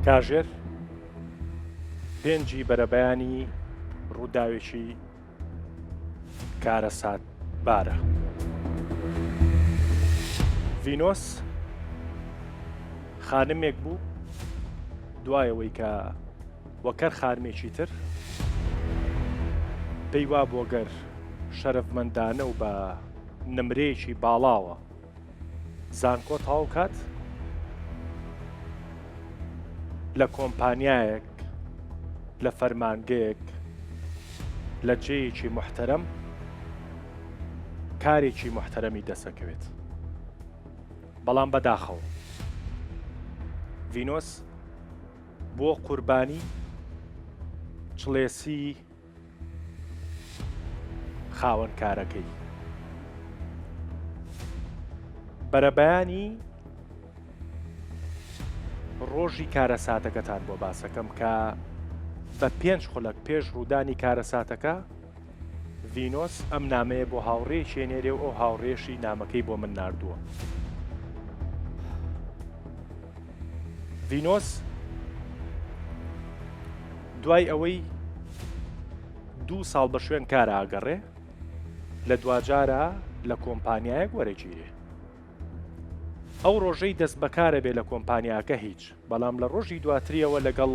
کاژێر پێنجی بەرەبەیانی ڕووداوێکی کارە ساتبارە. ڤینۆس خانمێک بوو دوایەوەی کە وەکەر خانمێکی تر پێی وا بۆ گەر شەرەفمەندانە و بە نمرەیەکی باڵاوە زانکۆ تەواو کات لە کۆمپانیایەک لە فەرمانگەیەک لە جێیەکی محتەرەم کارێکی محتەرەمی دەسەکەوێت. بەڵام بەداخەوە ڤینۆس بۆ قوربانی چڵێسی خاوەنکارەکەی بەرەبەیانی ڕۆژی کارەساتەکەتان بۆ باسەکەم کە بە 5 خولەک پێش ڕوودانی کارەساتەکە ڤینۆس ئەم نامەیە بۆ هاوڕێی شوێنێرێ و ئەو هاوڕێشی نامەکەی بۆ من ناردووە. ڤینۆس دوای ئەوەی 2 ساڵ بە شوێن کارە ئاگەڕێ لە دوجارە لە کۆمپانیایەک وەرەگیرێ. ئەو ڕۆژەی دەست بەکارە بێ لە کۆمپانیاکە هیچ، بەڵام لە ڕۆژی دواتریەوە لەگەڵ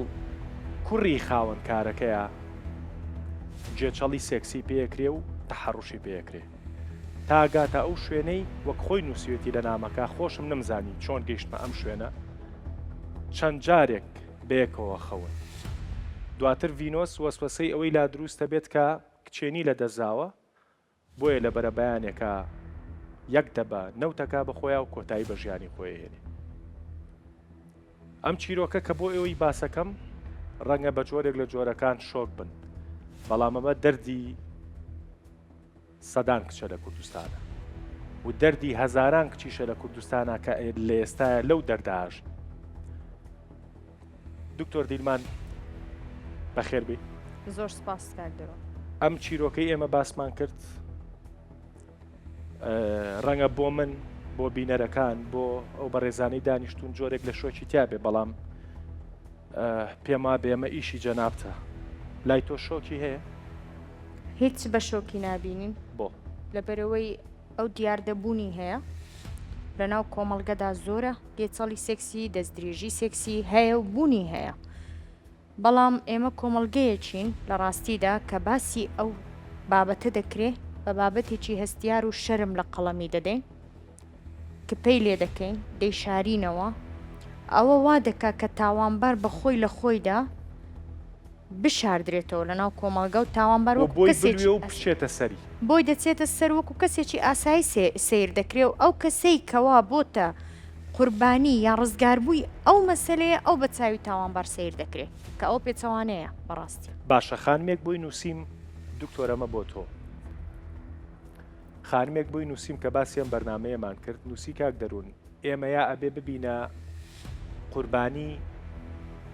کوڕی خاوەنکارەکەیە جێچەڵی سێکسی پێکرێ و تەحەڕوشی پێکرێ تا ئاگاتە ئەو شوێنەی وەک خۆی نووسێتی لە نامەکە خۆشم نەمزانی چۆن گەیشتمە ئەم شوێنە چەند جارێک بەیەکەوە خەون. دواتر ڤینۆس وەسوەسەی ئەوەی لا دروستە بێت کە کچێنی لە دەزاوە بۆیە لە بەرەبەیانێکە یەک دەبە نەوتەکە بەخۆیان و کۆتایی بە ژیانی خۆی هێنێ. ئەم چیرۆکە کە بۆ ئێوەی باسەکەم ڕەنگە بە جۆرێک لە جۆرەکان شۆک بن، بەڵام ئەمە دەردی سەدان کچە لە کوردستانە و دەردی هەزاران کچیشە لە کوردستانە کە لە ئێستاە لەو دەرداژ. دکتۆر دیلمان بەخێر بێ. زۆر سپاس کاردەوە. ئەم چیرۆکەی ئێمە باسمان کرد ڕەنگە بۆ من بۆ بینەرەکان بۆ ئەو بەڕێزانەی دانیشتون جۆرێک لە شۆکی تیابێ، بەڵام پێما بێمە ئیشی جەنابتە. لای تۆ شۆکی هەیە؟ هیچ بە شۆکی نابینین بۆ لەبەرەوەی ئەو دیاردەبوونی هەیە لە ناو کۆمەڵگەدا زۆرە گێچەڵی سێکسی دەستدرێژی سێکسی هەیە و بوونی هەیە، بەڵام ئێمە کۆمەڵگەیەکین لە ڕاستیدا کە باسی ئەو بابەتە دەکرێت بە بابەتێکی هەستیار و شەرم لە قەڵەمی دەدەین کە پێی لێ دەکەین دەیشارینەوە. ئەوە وا دەکا کە تاوانبار بە خۆی لە خۆیدا بشاردرێتەوە لە ناو کۆمەڵگە و تاوانبار بچێتە سەری بۆی دەچێتە سەر وەکو کەسێکی ئاسایی سیر دەکرێت و ئەو کەسەی کەوا بۆتە قوربانی یان ڕزگاربووی ئەو مەسەلەیە ئەو بە چاوی تاوانبار سیر دەکرێت کە ئەو پێچەوانەیە بەڕاستی. باشە خانمێک بۆی نووسیم دکتۆرەمە بۆ تۆ خانمێک بۆی نووسیم کە باسیەم بەرنمەیەمان کرد نووسی کاک دەروون ئێمە یا ئەبێ ببینە قوربانی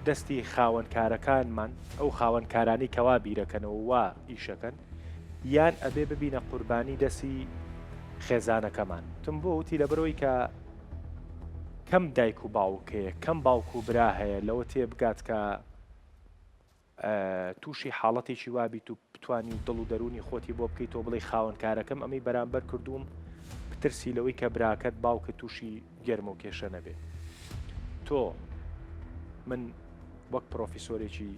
دەستی خاوەنکارەکانمان ئەو خاوەنکارانی کەوا بیرەکەنەوە وا ئیشەکەن یان ئەبێ ببینە قوربانی دەستی خێزانەکەمان. تم بۆ وتی لەبەرەوەی کە کەم دایک و باوکەیە کەم باوک و برا هەیە لەوە تێ بگات کە تووشی حاڵەتێکی وابیت و بتوانی و دڵ و دەرونی خۆتی بۆ بکەیت تۆ بڵێ خاوەنکارەکەم ئەمەی بەرامبەر کردووم پترسی لەوەی کە براکەت باوکە تووشی گەرمە و کێشە نەبێ. تۆ من وەک پرۆفیسۆرێکی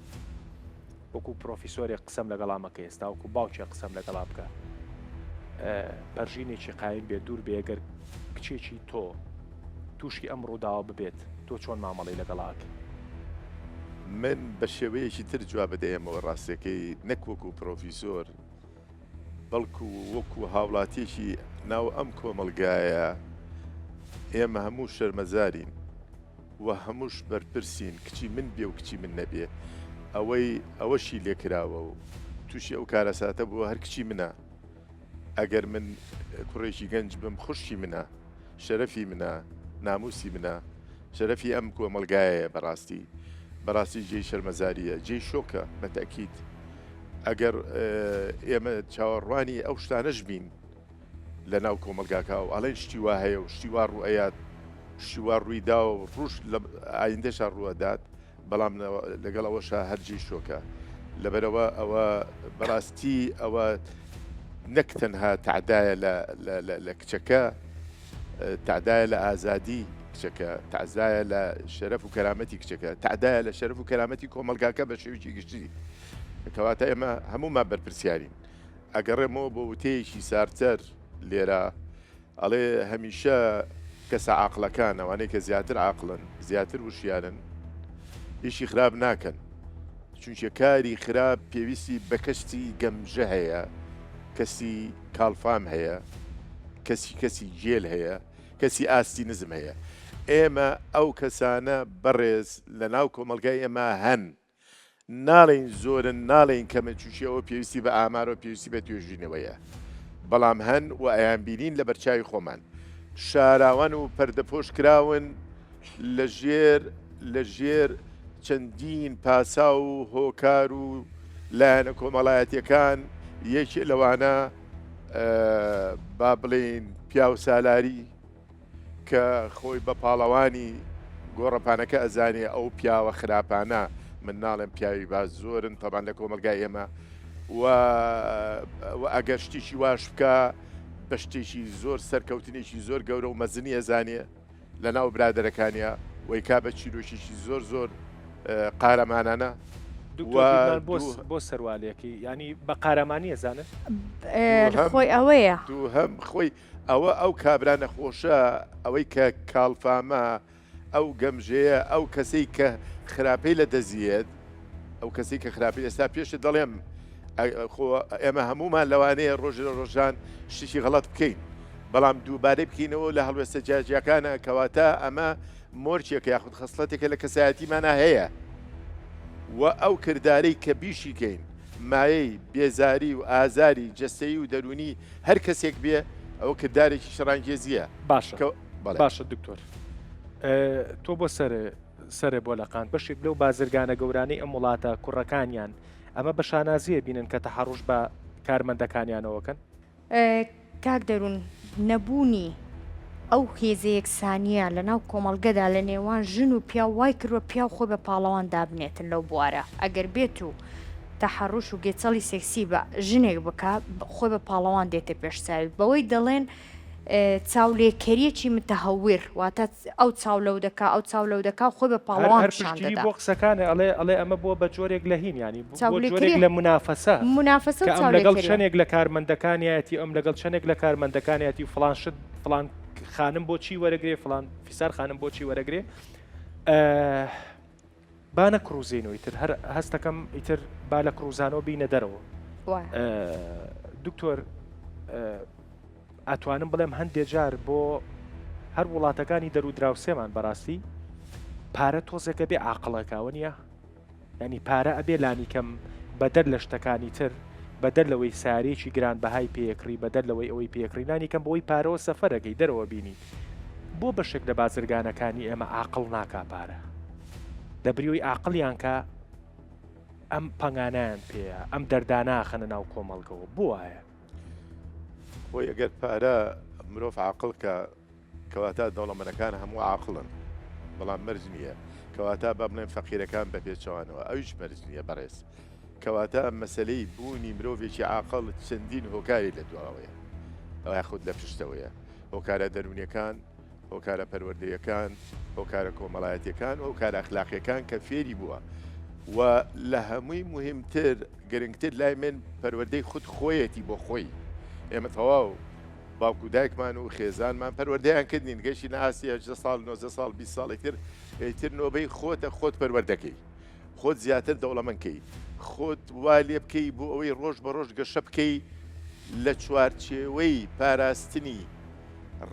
وەکو پرۆفیسۆرێک قسەم لەگەڵامەکە ئێستا وەکو باوکێ قسەم لەگەڵا بکە پەرژینێکی قایم بێ دوور بێ ئەگەر کچێکی تۆ تووشی ئەم ڕووداوە ببێت تۆ چۆن مامەڵی لەگەڵاکە؟ من بە شێوەیەکی تر جواب بدەیەمەوە ڕاستەکەی نەک وەکو پرۆفیسۆر بەڵکو وەکو هاوڵاتیەکی ناو ئەم کۆمەلگایە ئێمە هەموو شەرمەزارین و هەمووش بەرپرسین کچی من بێ و کچی من نەبێ ئەوەشی لێکراوە و تووشی ئەو کارەساتە بووە هەر کچی منە. ئەگەر من کوڕێکی گەنج بم خوشتی منە شەرەفی منە ناموسی منە شەرەفی ئەم کۆمەلگایە بەڕاستی جێی شەرمەزاریە جێی شۆکە بەتەکید. ئەگەر ئێمە چاوەڕوانی ئەو شتانەش بین لە ناو کۆمەلگاکە و ئەڵێن شتی وا هەیە و شتی وا ڕوئەیات شتی وا ڕوویدا و ڕوش لە ئایندەشان ڕوەدات بەڵام لەگەڵ ئەوەشە هەرجی شۆکە لەبەرەوە ئەوە بەڕاستی ئەوە نەک تەنها تعدایە لە کچەکە تعدایە لە ئازادی کچەکە تعزایە لە شەرەف و کەرامەتی کچەکە تعدایە لە شەرەف و کەرامەتی کۆمەلگاکە بە شێوکی گشتی کەواتە ئێمە هەمومان بەرپرسیارین ئەگەڕێمەوە بۆ وتەیەکی سارتەر لێرە ئەڵێ هەمیشە کەسە عاقلەکان ئەوانەی کە زیاتر عاقلن زیاتر وشیارن ئیشی خراپ ناکەن چونکە کاری خراپ پێویستی بە کەستی گەمژە هەیە کەسی کاڵفام هەیە کەسی جێل هەیە کەسی ئاستی نزم هەیە ئێمە ئەو کەسانە بەڕێز لە ناو کۆمەلگای ئێمە هەن ناڵین زۆرن ناڵین کەمە چوشیەوە پێویستی بە ئامارەوە پێویستی بە توێژینەوەیە بەڵام هەن و ئەیان بینین لە بەرچاوی خۆمان شاراوان و پەردەپۆش کراون لە ژێر چەندین پاسا و هۆکار و لایەنە کۆمەڵایەتیەکان یەکی لەوانە با بڵێن پیا و سالاری کە خۆی بە پاڵەوانی گۆڕەپانەکە ئەزانێ ئەو پیاوە خراپانە من ناڵێم پیاوی باز زۆرن تەبان لە کۆمەلگای ئێمە و ئەگەر شتێکی واش بکە بە شتێکی زۆر سەرکەوتنێکی زۆر گەورە و مەزنی ئەزانێ لە ناو برادەرەکانیە وی کا بە چیرۆشیشی زۆر قارەمانانە بۆ سەروالێکی ینی بە قارەمانی ئەزانن خۆی ئەوەیە دوو هەم خۆی ئەوە ئەو کابرا نەخۆشە ئەوەی کە کاڵفامە ئەو گەمژەیە ئەو کەسەی کە خراپەی لە دەزیێت ئەو کەسی کە خراپی ئێستا پێشە دەڵێم ئێمە هەمومان لەوانەیە ڕۆژ لە ڕۆژان شتێکی غەڵەت بکەین بەڵام دووبارەی بکەینەوە لە هەڵوێستە جیاجیەکانە کەواتە ئەمە مۆرچێکە یاخود خەسڵەتێکە لە کەسایەتیمانە هەیە و ئەو کردارەی کە بیشیکەین مایەی بێزاری و ئازاری جەستەیی و دەرونی هەر کەسێک بێ ئەوە کردارێکی شەڕانگێزیە باشە دکتۆر تۆ بۆ سەرێ بۆ لەقان بەشێک لەو بازرگانە گەورانەی ئەم وڵاتە کوڕەکانیان ئەمە بە شانازیە بینن کە تەحەڕوش بە کارمەندەکانیانەوەکەن کاک دەروون نەبوونی ئەو هێزە یەکسانیە لە ناو کۆمەڵگەدا لە نێوان ژن و پیا وای کردوە پیا خۆی بە پاڵەوان دابنێتن لەو بوارە ئەگەر بێت و تەحەڕوش و گێچەڵی سێکسی بە ژنێک بکە خۆی بە پاڵەوان دێتە پێشساوی بەوەی دەڵێن چاولێکەریەکی متەهەویر واتە ئەو چاولەو دەکا ئەو چاولەو دەکا خۆی بە پاڵەوان شاندەدا بۆ قسەکانە ئەڵێ ئەمە بۆ بە جۆرێک لە هین ینی جۆرێک لە منافەسە لەگەڵ شەنێک لە کارمەندەکانیەتی ئەم لەگەڵ شەنێک لە کارمەندەکانیەتی فلان شت فلان خانم بۆچی وەرەگرێ فلان فیسار خانم بۆچی وەرەگرێ با نەکڕوزێنەوە ئیتر هەر هەستەکەم ئیتر با لە کڕوزانەوە بینە دەرەوە دکتۆر ئەتوانم بڵێم هەندێک جار بۆ هەر وڵاتەکانی دەرو دراوسێمان بەڕاستی پارە تۆزێکە بێ عاقڵەکەوە نیە ینی پارە ئەبێ لانی کەم بەدەر لە شتەکانی تر بەدەر لەوەی سارێکی گران بەهای پێکڕی بەدەر لەوەی ئەوەی پێکڕینانی کەم بۆی پارەوە سەفەرەکەی دەرەوە بینی بۆ بەشێک لە بازرگانەکانی ئێمە عاقڵ ناکا پارە دەبریۆی عاقڵیان کە ئەم پەنگانیان پێەیە ئەم دەرداناخەنە ناو کۆمەڵگەوە بۆ وایە بۆی ئەگەر پارە مرۆڤ عاقڵکە کەواتە دەوڵەمەندەکان هەموو عاقڵن بەڵام مەرج نییە کەواتە با بڵێن فەقیرەکان بە پێچەوانەوە ئەویش مەرج نییە بەڕێز کەواتە مەسلەی بوونی مرۆڤێکی عاقڵ چەندین هۆکاری لە دواوەیە ئەو یاخود لە پشتەوەیە هۆکارە دەرونیەکان هۆکارە پەروەردەیەکان هۆکارە کۆمەڵایەتیەکان و هۆکارە ئەخلاقیەکان کە فێری بووە و لە هەمووی مهمتر گرنگتر لای من پەروەردەی خود خۆیەتی بۆ خۆی ئێمە تەواو باوکو دایکمان و خێزانمان پەروەردەیان کردین گەشتی ناسیە 10 ساڵ 90 ساڵ 20 ساڵێکتر ئیتر نۆبەی خۆت پەروەردەکەی خۆت زیاتر دەوڵەمەندکەی خۆت وا لێ بکەی بۆ ئەوەی ڕۆژ بە ڕۆژ گەشە بکەی لە چوارچێوەی پاراستنی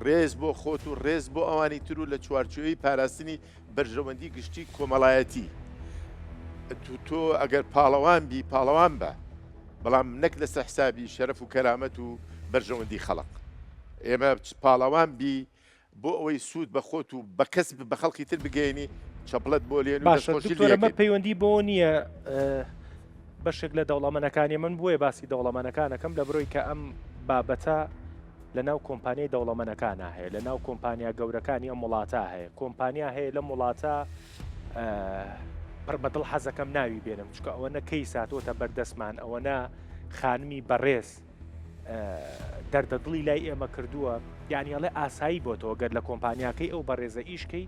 ڕێز بۆ خۆت و ڕێز بۆ ئەوانی تر و لە چوارچێوەی پاراستنی بەرژەوەندی گشتی کۆمەڵایەتی تۆ ئەگەر پاڵەوان بی پاڵەوان بە بەڵام نەک لەسەر حسابی شەرەف و کەرامەت و بەرژەوەندی خەڵق ئێمە پاڵەوان بی بۆ ئەوەی سوود بە خۆت و بە کەس بە خەڵکی تر بگەێنی چەپڵەت بۆ لێن باشەمە پەیوەندی بۆ نییە بەشێک لە دەوڵەمەندەکانی من بۆیە باسی دەوڵەمەندەکانەکەم لە بڕۆی کە ئەم بابەتە لە ناو کۆمپانیای دەوڵەمەندەکانە هەیە لە ناو کۆمپانیا گەورەکانی ئەم وڵاتە هەیە کۆمپانیا هەیە لە وڵاتە بەدڵ حەزەکەم ناوی بێنم چکە ئەوەنە کەی ساتۆتە بەردەستمان ئەوەنە خانمی بەڕێز دەردەدڵی لای ئێمە کردووە یعنی ئەڵێ ئاسایی بۆ تۆ گەر لە کۆمپانیاکەی ئەو بەڕێزە ئیشکەی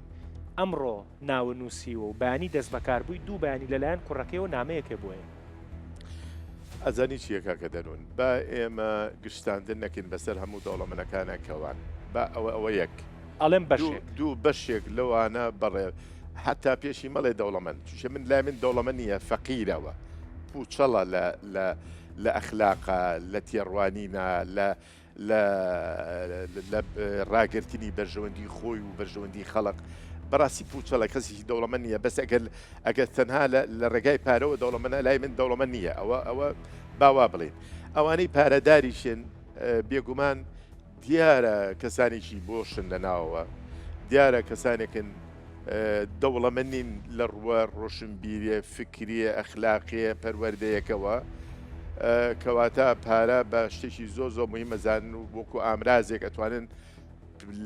ئەمڕۆ ناوە نووسیوە و بەیانی دەست بەکاربووی دوو بەیانی لەلایەن کوڕەکەیەوە نامەیەکێ بۆیە ئەزانی چیەکە کە دەنون با ئێمە گشتاندن نەکەین بەسەر هەموو دەوڵەمەنەکانەکەوان با ئەوە یەک ئەڵێم بەشێک دوو بەشێک لەوانە بەڕێ حتا پێشی مەڵێ دەوڵەمەند چونکە من لای من دەوڵەمە نییە فەقیرەوە پوچەڵە لە ئەخلاقە لە تێڕوانینە لە ڕاگررتنی بەرژەوەندی خۆی و بەرژەوەندی خەڵق بەڕاستی پوچەڵە کەسێکی دەوڵەمە نییە بەس ئەگەر تەنها لە ڕێگای پارەوە دەوڵەمەە لای من دەوڵەمە نییە ئەوە باوا بڵێن ئەوانەی پارەداریشن بێگومان دیارە کەسانێکی بۆشن لە ناوەوە دیارە کەسانێکن دەوڵەمەنین لە ڕوە ڕۆشنبیریە فکریە ئەخلاقیە پەروەردەیەکەوە کەواتە پارە بە شتێکی زۆر مهمەزانن و بۆکو ئامرازێک ئەتوانن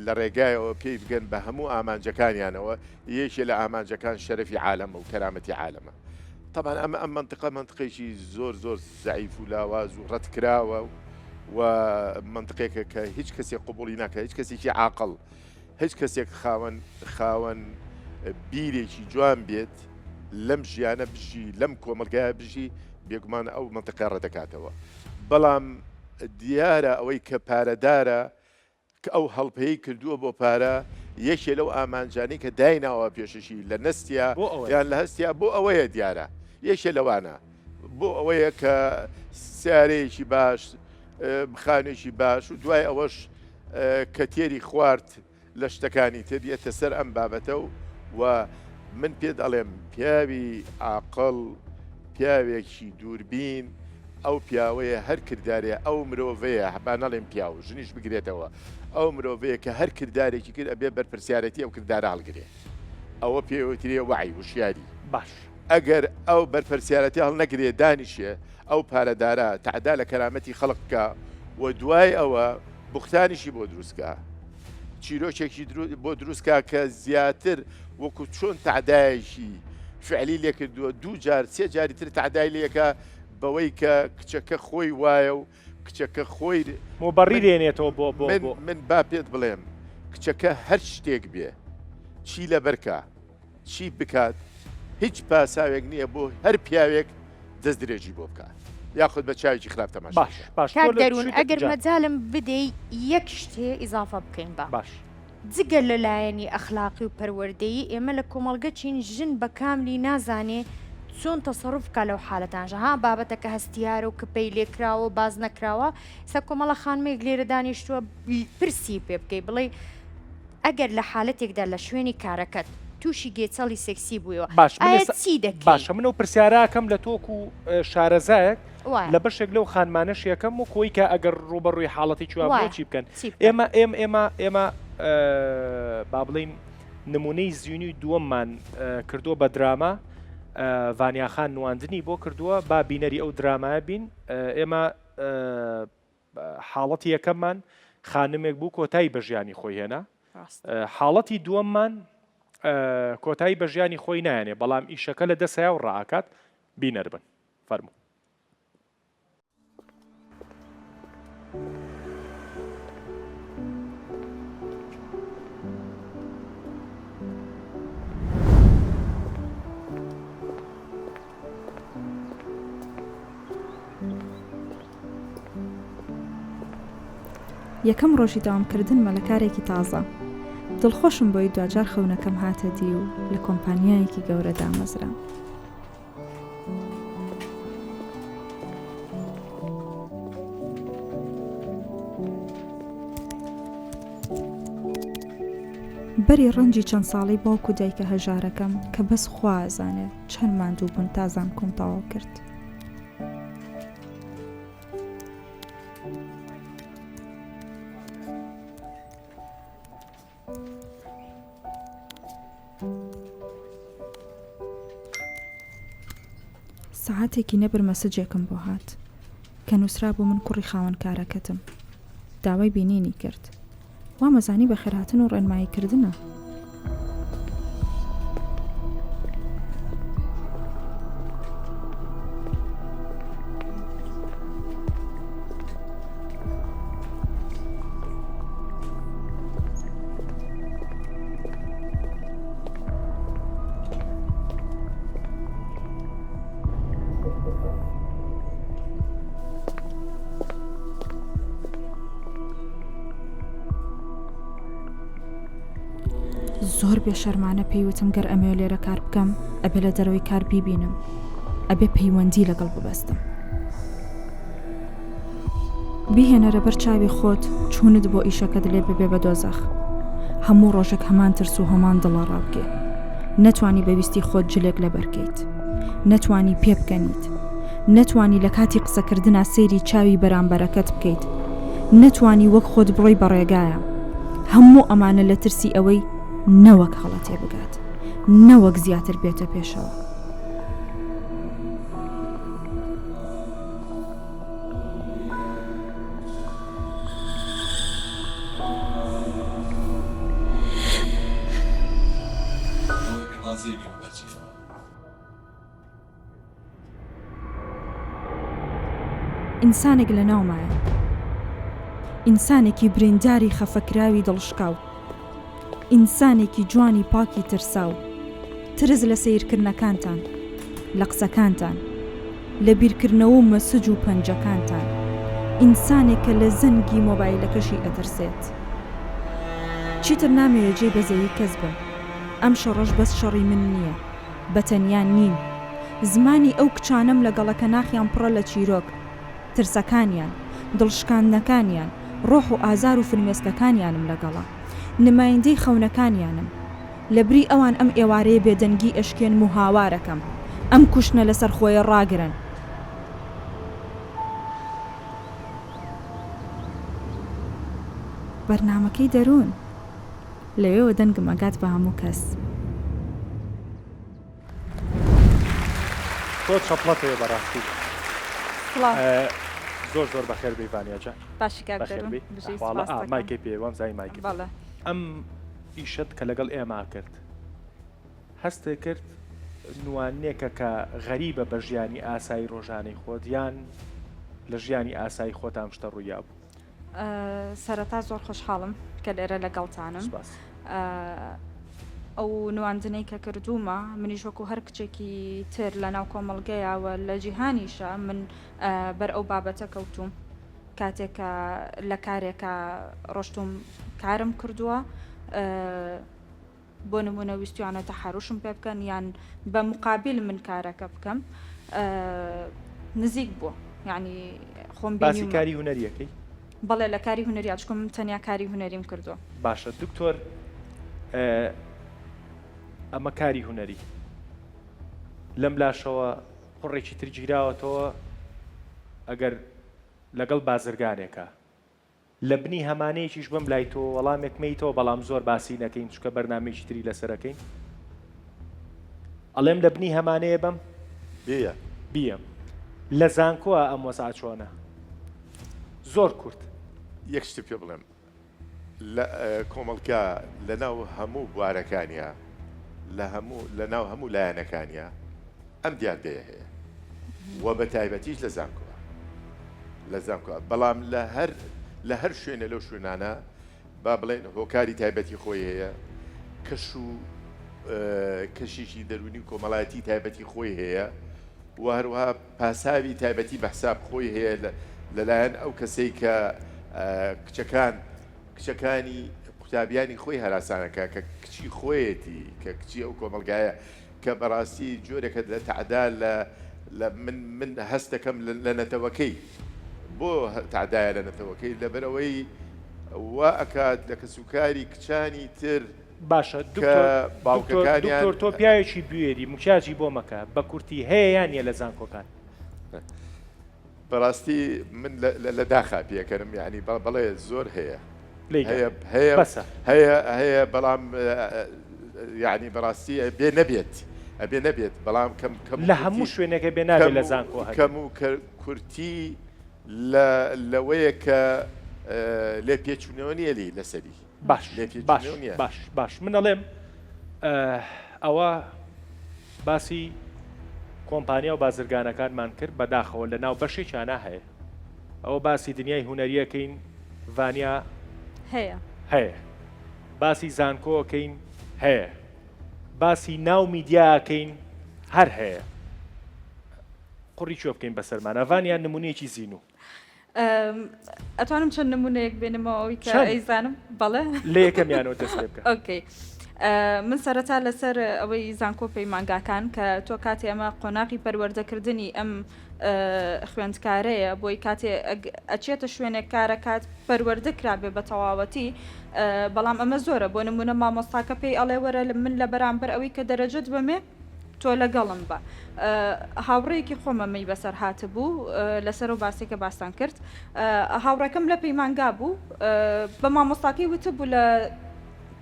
لە ڕێگایەوە پێی بگەن بە هەموو ئامانجەکانیانەوە یەکێ لە ئامانجەکان شەرەفی عالەمە و کەرامەتی عالەمە طبعا ئەم منطقەیەکی زۆر زەعیف و لاواز و ڕەتکراوە و منطقێکە کە هیچ کەسێک قبولی ناکە هیچ کەسێکی عاقڵ هیچ کەسێک خاوەن بیرێکی جوان بێت لەم ژیانە بژی لەم کۆمەلگایە بژی بێگومان ئەو منطقە ڕەدەکاتەوە بەڵام دیارە ئەوەی کە پارەدارە کە ئەو هەڵپەیەی کردووە بۆ پارە یەکێ لەو ئامانجانی کە دایناوە پێششی لە نستیا یان لە هەستیا بۆ ئەوەیە دیارە یەکێ لەوانە بۆ ئەوەیە کە سیارەیەکی باش بخانێکی باش و دوای ئەوەش کە تێری خوارد لە شتەکانی تر یەتە سەر ئەم بابەتە و من پێت ئەڵێم پیاوی عاقڵ پیاوێکی دووربین ئەو پیاوەیە هەر کردارێ ئەو مرۆڤەیە با نەڵێم پیا و ژنیش بگرێتەوە ئەو مرۆڤەیە کە هەر کردارێکی کرد ئەبێ بەرپرسیارەتی ئەو کردارە هەڵگرێ ئەوە پێوترێ وعی وشیاری باش ئەگەر ئەو بەرپرسیارەتی هەڵ نەگرێ دانیشێ ئەو پارەدارە تعدا لە کەرامەتی خەڵقکە و دوای ئەوە بوختانیشی بۆ دروستکە چیرۆکێکی بۆ دروستکە کە زیاتر وەکو چۆن تعدایشی فعلی لێ کردووە دوو جار سێ جاری تر تعدای لێکە بەوەی کە کچەکە خۆی وایە و کچەکە خۆی مۆبەڕی دێنێتەوە بۆ من با پێت بڵێم کچەکە هەر شتێک بێ چی لە بەرکە چی بکات هیچ پاساوێک نییە بۆ هەر پیاوێک دەست درێژی بۆ بکات یاخود بە چاوێکی خراپ تەماشا باش کاک دەروون ئەگەر مەجالم بدەی یەک شتێ ئیزافە بکەین باش جگە لەلایەنی ئەخلاقی و پەروەردەیی ئێمە لە کۆمەڵگە چین ژن بە کاملی نازانێ چۆن تەسەڕوف بکە لەو حالەتانژە ها بابەتەکە هەستیارە و کە پێی لێکراوە باز نەکراوە سە کۆمەڵە خانمێک لێرە دانیشتووە پرسی پێ بکەی بڵێ ئەگەر لە حالەتێکدا لە شوێنی کارەکەت تووشی گێچەڵی سێکسی بوویەوە ئایا چی دەکەی باشە من ئەو پرسیاراکەم لە تۆک و شارەزایەک لە بەشێک لەو خانمانەش یەکەم و کۆی کە ئەگەر ڕوبەڕووی حاڵەتی چوە بۆ چی بکەن ئێمە با بڵین نمونەی زیینی دووەممان کردووە بە دراما ڤانیاخان نواندنی بۆ کردووە با بینەری ئەو درامایە بین ئێمە حاڵەتی یەکەممان خانمێک بوو کۆتایی بە ژیانی خۆی هێنا حاڵەتی دووەممان کۆتایی بە ژیانی خۆی نایەنێ بەڵام ئیشەکە لە دەسەیە و ڕاکات بینەر بن فەرموو یەکەم ڕۆژی داوامکردنمە لە کارێکی تازە دڵخۆشم بۆی دوجار خەونەکەم هاتە دی و لە کۆمپانیایەکی گەورە دامەزرا بەری ڕەنجی چەند ساڵی باوکو دایکە هەژارەکەم کە بەس خوا ئەزانێت چەند ماندوو بوون تازان کۆم تەواو کرد ساعتێکی نەبر مەسەجێکم بۆ هات کە نووسرا بۆ من کوڕی خاوەن کارەکەتم داوای بینینی کرد وا مەزانی بە خێرهاتن و ڕێنماییکردنە زۆر بێ شەرمانە پێیوتم گەر ئەمێ لێرە کار بکەم ئەبێ لە دەرەوەی کار بیبینم ئەبێ پەیوەندی لەگەڵ ببەستم بیهێنەرە بەر چاوی خۆت چوونت بۆ ئیشەکەت لێ ببێ بە دۆزەخ هەموو ڕۆژێک هەمان ترس و هەمان دڵە ڕابگێ نەتوانی بەویستی خۆت جلێک لەبەرکەیت نەتوانی پێ بکەنیت نەتوانی لە کاتی قسەکردنا سەیری چاوی بەرامبەرەکەت بکەیت نەتوانی وەک خۆت بڕۆی بەڕێگایە هەموو ئەمانە لە ترسی ئەوەی نەوەک هەڵە تێبگات نەوەک زیاتر بێتە پێشەوە ئینسانێک لە ناومایە ئینسانێکی برینداری خەفەکراوی دڵشکاو ئینسانێکی جوانی پاکی ترساو ترس لە سیرکردنەکانتان لە قسەکانتان لە بیرکردنەوە و مەسج و پەنجەکانتان ئینسانێکە لە زەنگی مۆبایلەکەشی ئەترسێت چیتر نامەوێت جێ بەزەوی کەس بن ئەم شەڕەش بەس شەڕی من نییە بەتەنیان نین زمانی ئەو کچانەم لەگەڵەکە ناخیان پڕە لە چیرۆک ترسەکانیان دڵشکاندنەکانیان ڕۆح و ئازار و فرمێسکەکانیانم لەگەڵا نمایندەی خەونەکانیانم لەبری ئەوان ئەم ئێوارەیە بێدەنگی ئەشکێن و هاوارەکەم ئەم کوشتنە لەسەر خۆیە ڕاگرن بەرنامەکەی دەروون لەوێوە دەنگم ئەگات بە هەموو کەس تۆ چەپڵەتەوە بەڕاستی زۆر زۆر بەخێر بێ ڤانیاجان باشی کاک دەروون مایکێ پێوەم زای مایکێ بەڵێ ئەم ئیشت کە لەگەڵ ئێمە کرد هەستێ کرد نوانێکە کە غەریبە بە ژیانی ئاسایی ڕۆژانەی خۆت یان لە ژیانی ئاسایی خۆتان شتە ڕوویا بوو سەرەتا زۆر خۆشحاڵم کە لێرە لەگەڵتانم ئەو نواندنەی کە کردومە منیش وەکو هەر کچێکی تر لە ناو کۆمەڵگەیەوە لە جیهانیشە من بەر ئەو بابەتە کەوتوم کاتێکە لە کارێکە ڕۆشتم کارم کردووە بۆ نمونە ویستوانە تەحەڕوشم پێ بکەن یان بە مقابل من کارەکە بکەم نزیک بووە یعنی خۆم باسی کاری هونەریەکەی بەڵێ لە کاری هونەریات چکۆم تەنیا کاری هونەریم کردووە باشە دکتۆر ئەمە کاری هونەری لەم لاشەوە قوڕێکی ترگیراوەتەوە ئەگەر لەگەڵ بازرگانێکە لە بنی هەمانەیەکیش بم لای تۆ وەڵامێک مەیتەوە بەڵام زۆر باسی نەکەین چکە بەرنامەیەکی تری لەسەرەکەین ئەڵێم لە بنی هەمانەیە بم بیەم لە زانکۆوە ئەم وەسا چۆنە زۆر کورت یەک شت پێ بڵێم لە کۆمەڵگا لە ناو هەموو بوارەکانیە لە ناو هەموو لایەنەکانیە ئەم دیاردەیە هەیە و بە تایبەتیش لە زانکۆوە بەڵام لە هەر شوێنە لەو شوێنانە با بڵێن هۆکاری تایبەتی خۆی هەیە کەش و کەشیشی دەرونی و کۆمەڵایەتی تایبەتی خۆی هەیە و هەروەها پاساوی تایبەتی بەحساب خۆی هەیە لەلایەن ئەو کەسەی کە کچەکانی قوتابیانی خۆی هەراسانەکە کە کچی خۆیەتی کە کچی ئەو کۆمەلگایە کە بەڕاستی جۆرێکە لە تعدا لە من هەست دەکەم لە نەتەوەکەی بۆ تعدایە لە نەتەوەکەی لەبەرەوەی وا ئەکات لە کەسوکاری کچانی تر باشە دکتۆر تۆ پیاوێکی بوێری موچاجی بۆ مەکە بە کورتی هەیە یان نیە لە زانکۆکان بەڕاستی من لە داخا پێکەرم یعنی بەڵێ زۆر هەیە هەیە بەڵام یعنی بەڕاستی ئەبێ نەبێت بەڵام لە هەموو شوێنێکە بێ نابێت لە زانکۆ کەم و کورتی لەوەیە کە لێ پێچوونەوە نیە لی لەسەری باش من ئەڵێم ئەوە باسی کۆمپانیا و بازرگانەکانمان کرد بەداخەوە لە ناو بەشێکیانە هەیە ئەوە باسی دنیای هونەریەکەین ڤانیا هەیە باسی زانکۆکەین هەیە باسی ناو میدیاکەین هەر هەیە قوڕی چۆ بکەین بەسەرمانە ڤانیا نمونەیەکی زین و ئەتوانم چەند نمونەیەک بێنمەوە ئەوی کە ئەیزانم بەڵێ لە یەکەمیانەوە دەست پێ بکە ئۆکەی من سەرەتا لەسەر ئەوەی زانکۆ پەیمانگاکان کە تۆ کاتێ ئەمە قۆناغی پەروەردەکردنی ئەم خوێندکارەیە بۆی کاتێ ئەچێتە شوێنێک کارەکات پەروەردەکرا بێ بە تەواوەتی بەڵام ئەمە زۆرە بۆ نمونە مامۆستاکە پێی ئەڵێ وەرە من لە بەرامبەر ئەوەی کە دەرەجەت بەمێ تۆ لەگەڵم بە هاوڕێیەکی خۆمەمەی بەسەر هاتە بوو لەسەر و باسێکە باسان کرد هاوڕەکەم لە پەیمانگا بوو بە مامۆستاکەی وتە بوو لە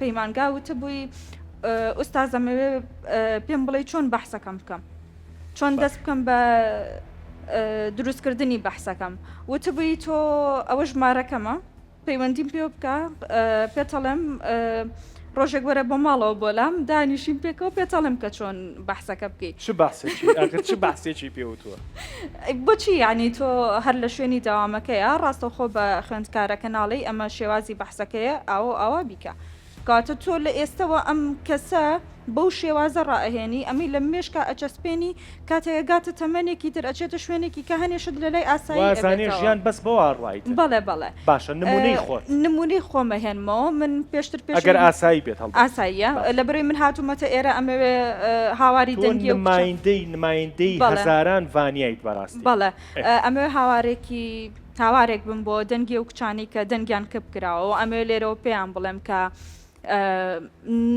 پەیمانگا وتە بووی ئوستازەمەوێ پێم بڵێ چۆن بەحسەکەم بکەم چۆن دەست بکەم بە دروستکردنی بەحسەکەم وتە بووی تۆ ئەوە ژمارەکەمە پەیوەندیم پێ بکە پێتەڵێم ڕۆژێک وەرە بۆ ماڵەوە بۆلام دانیشیم پێکەوە پێتەڵم کە چۆن بەحسەکە بکەیت چ باسێکی ئەگەر چ باسێکی پێوتووە بۆچی یعنی تۆ هەر لە شوێنی داوامەکەیە ڕاستەخۆ بە خوێندکارەکە ناڵی ئەمە شێوازی بەحسەکەیە ئەوە بیکە کاتە تۆ لە ئێستەوە ئەم کەسە بەو شێوازە ڕائەهێنی ئەمی لە مێشکە ئەچەسپێنی کاتێگاتە تەمەنێکی تر ئەچێتە شوێنێکی کە هەنێشت لە لای ئاسایی ژیان بەس بەوە ڕایت بەڵێ باشە نمونەی خۆت نمونەی خۆمەهێنمەوە من پێشتر پێش ئەگەر ئاسایی بێت ئاساییە لە بەرەی من هاتوومەتە ئێرە ئەمەوێ هاواری دەنگی نمایندەی هەزاران ڤانیایت بەڕاستی بەڵێ ئەمە هاوارێک بم بۆ دەنگی و کچانی کە دەنگیان کەپ کراوە ئەمێ لێرەوە پێیان بڵێم کە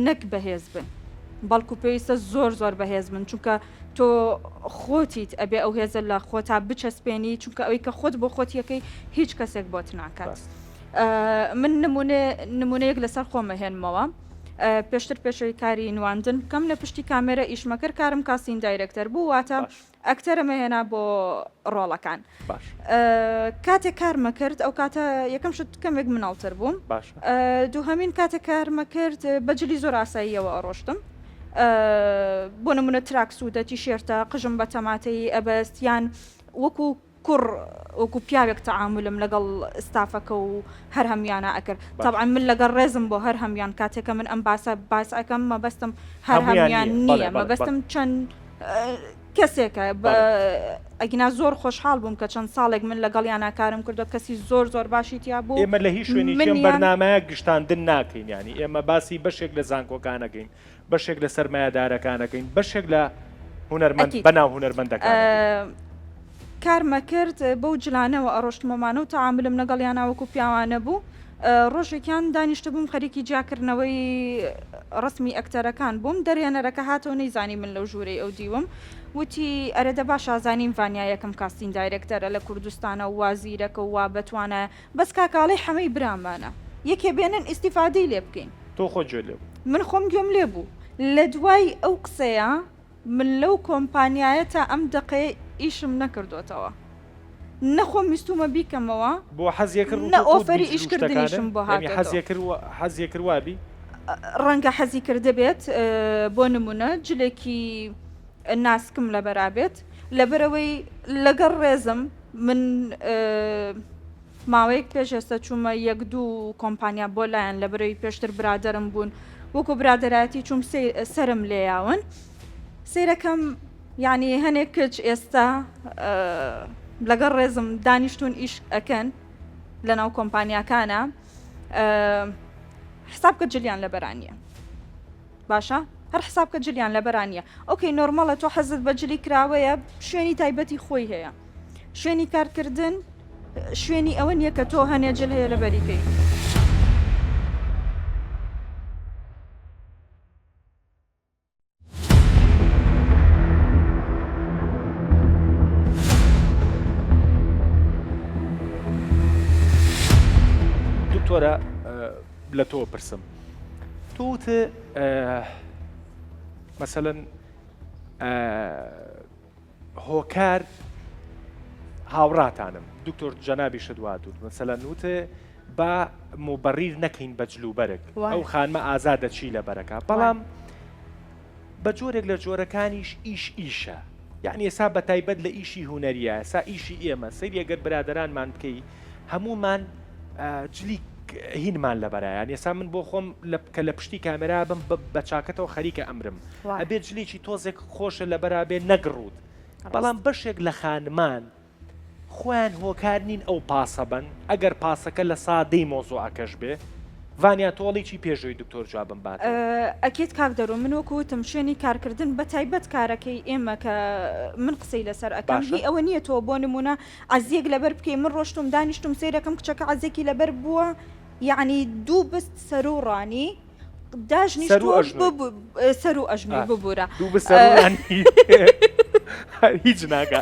نەک بەهێز بن بەڵکو پێویستە زۆر بەهێز من چونکە تۆ خۆتیت ئەبێ ئەو هێزە لە خۆتا بچەسپێنی چونکە ئەوەی کە خۆت بۆ خۆتیەکەی هیچ کەسێک بۆت ناکات من نمونەیەک لەسەر خۆمەهێنمەوە پێشتر پێشەوەی کاری نواندن بکەم لە پشتی کامێرە ئیشمەکرد کارم کاسین دایرەکتەر بوو واتە ئەکتەرەمەهێنا بۆ ڕۆڵەکان کاتێک کارمە کرد ئەو کاتە یەکەم شت کەمێک مناڵتر بووم دووهەمین کاتێک کارمە کرد بەجلی زۆر ئاساییەوە ئەڕۆشتم بۆ نمونە تراک سوودەتی شێرتە قژم بە تەماتەی ئەبەستیان وەکو کوڕ وەکو پیاوێک تەعاملم لەگەڵ ئستافەکە و هەر هەمیانە ئەکرد طبعا من لەگەڵ ڕێزم بۆ هەر هەمیان کاتێکە من ئەم باس ئەەکەم مەبەستم هەر هەمیان نییە مەبەستم چەند کەسێکە ئەگینا زۆر خۆشحاڵ بووم کە چەند ساڵێک من لەگەڵیانە کارم کردو کەسی زۆر باشی تیا بوو ئێمە لە هیچ شوێنی بەرنامەیە گشتاندن ناکەین ینی ئێمە باسی بەشێک لە زانکۆکانەکەین بەشێک لە سەرمایەدارەکانەکەین بەشێک لە هونەرمەند بەناو هونەرمەندەکان کارمە کرد بەو جلانەوە ئەڕۆشتمەمانە و تەعاملم لەگەڵیانە وەکو پیاوانە بوو ڕۆژێکیان دانیشتە بووم خەریکی جاکردنەوەی ڕسمی ئەکتەرەکان بووم دەریانەرەکە هاتەوە نەیزانی من لەو ژوورەی ئەو دیوم وتی ئەرەدە باش ئازانیم ڤانیا یەکەم کاستین دایرەکتەرە لە کوردستانە و وازیرەکە و وا بەتوانە بەس کاکاڵی هەمەی برامانە یەکێ بێنن ئیسیفادەی لێ بکەین تۆ خۆ گوێ لێ من خۆم گوێم لێ بوو لە دوای ئەو قسەیە من لەو کۆمپانیایە تا ئەم دقەیە ئیشم نەکردوتەوە نەخۆم میستومە بیکەمەوە بۆ حەزیەکرد نە ئۆفەری ئیشکردنیشم بۆ حەزیە کردوابی ڕەنگە حەزی کرده بێت بۆ نمونە جلێکی ناسکم لە بەرابێت لەبەرەوەی لەگەڵ ڕێزم من ماوەیەک پێش ئێستا چوومە یەک دوو کۆمپانیا بۆ لایەن لەبەرەوەی پێشتر برادەرم بوون وەکو برادەراتی چوم سرم لێیاون سیرەکەم یعنی هەنێک کچ ئێستا لەگەڵ ڕێزم دانیشتون ئیش ئەکەن لە ناو کۆمپانیاکانە حساب کە جلیان لە بەرانیە باشە هەر حساب کە جلیان لە بەرانیە ئۆکەی نۆرمەڵە تۆ حەزت بە جلی کراوەیە شوێنی تایبەتی خۆی هەیە شوێنی کارکردن شوێنی ئەوە نییە کە تۆ هەنێ جل هەیە لە بەریکەی دکتۆرە لە تۆ پرسم تووتە مەسەلەن هۆکار هاوڕاتانم دکتۆر جەنابی شدوادور مەسەلەن وتە با مۆبەڕیر نەکەین بە جلوبەرێک ئەو خانمە ئازادە چی لە بەرەکە بەڵام بە جۆرێک لە جۆرەکانیش ئیشە یعنی ئێسا بە تایبەت لە ئیشی هونەریە ئێسا ئیشی ئێمە سەیری ئەگەر برادەرانمان بکەی هەمومان جلی هینمان لە بەرایان ئێسا من بۆ خۆم کە لە پشتی کامێرا بم بە چاکەتەوە خەریکە ئەمرم ئەبێت جلێکی تۆزێک خۆشە لە بەرابێ نەگڕوت بەڵام بەشێک لە خانمان خۆیان هۆکار نین ئەو پاسە بن ئەگەر پاسەکە لە سادەی مۆزۆعەکەش بێ ڤانیا تۆڵێکی پێشەوەی دکتۆر جوابم بات ئەکێت کاک دەرو من وەکوتم شوێنی کارکردن بە تایبەت کارەکەی ئێمە کە من قسەی لەسەر ئەەکەم هی ئەوە نییە تۆ بۆ نمونە عزیەک لەبەر بکەی من ڕۆشتم دانیشتم سیرەکەم کچەکە عزێکی لەبەر بووە یعنی دوو بست سەر و ڕانی داژنی سەر و ئەژنوی ببوورە دوو بسەرانی هیچ ناکە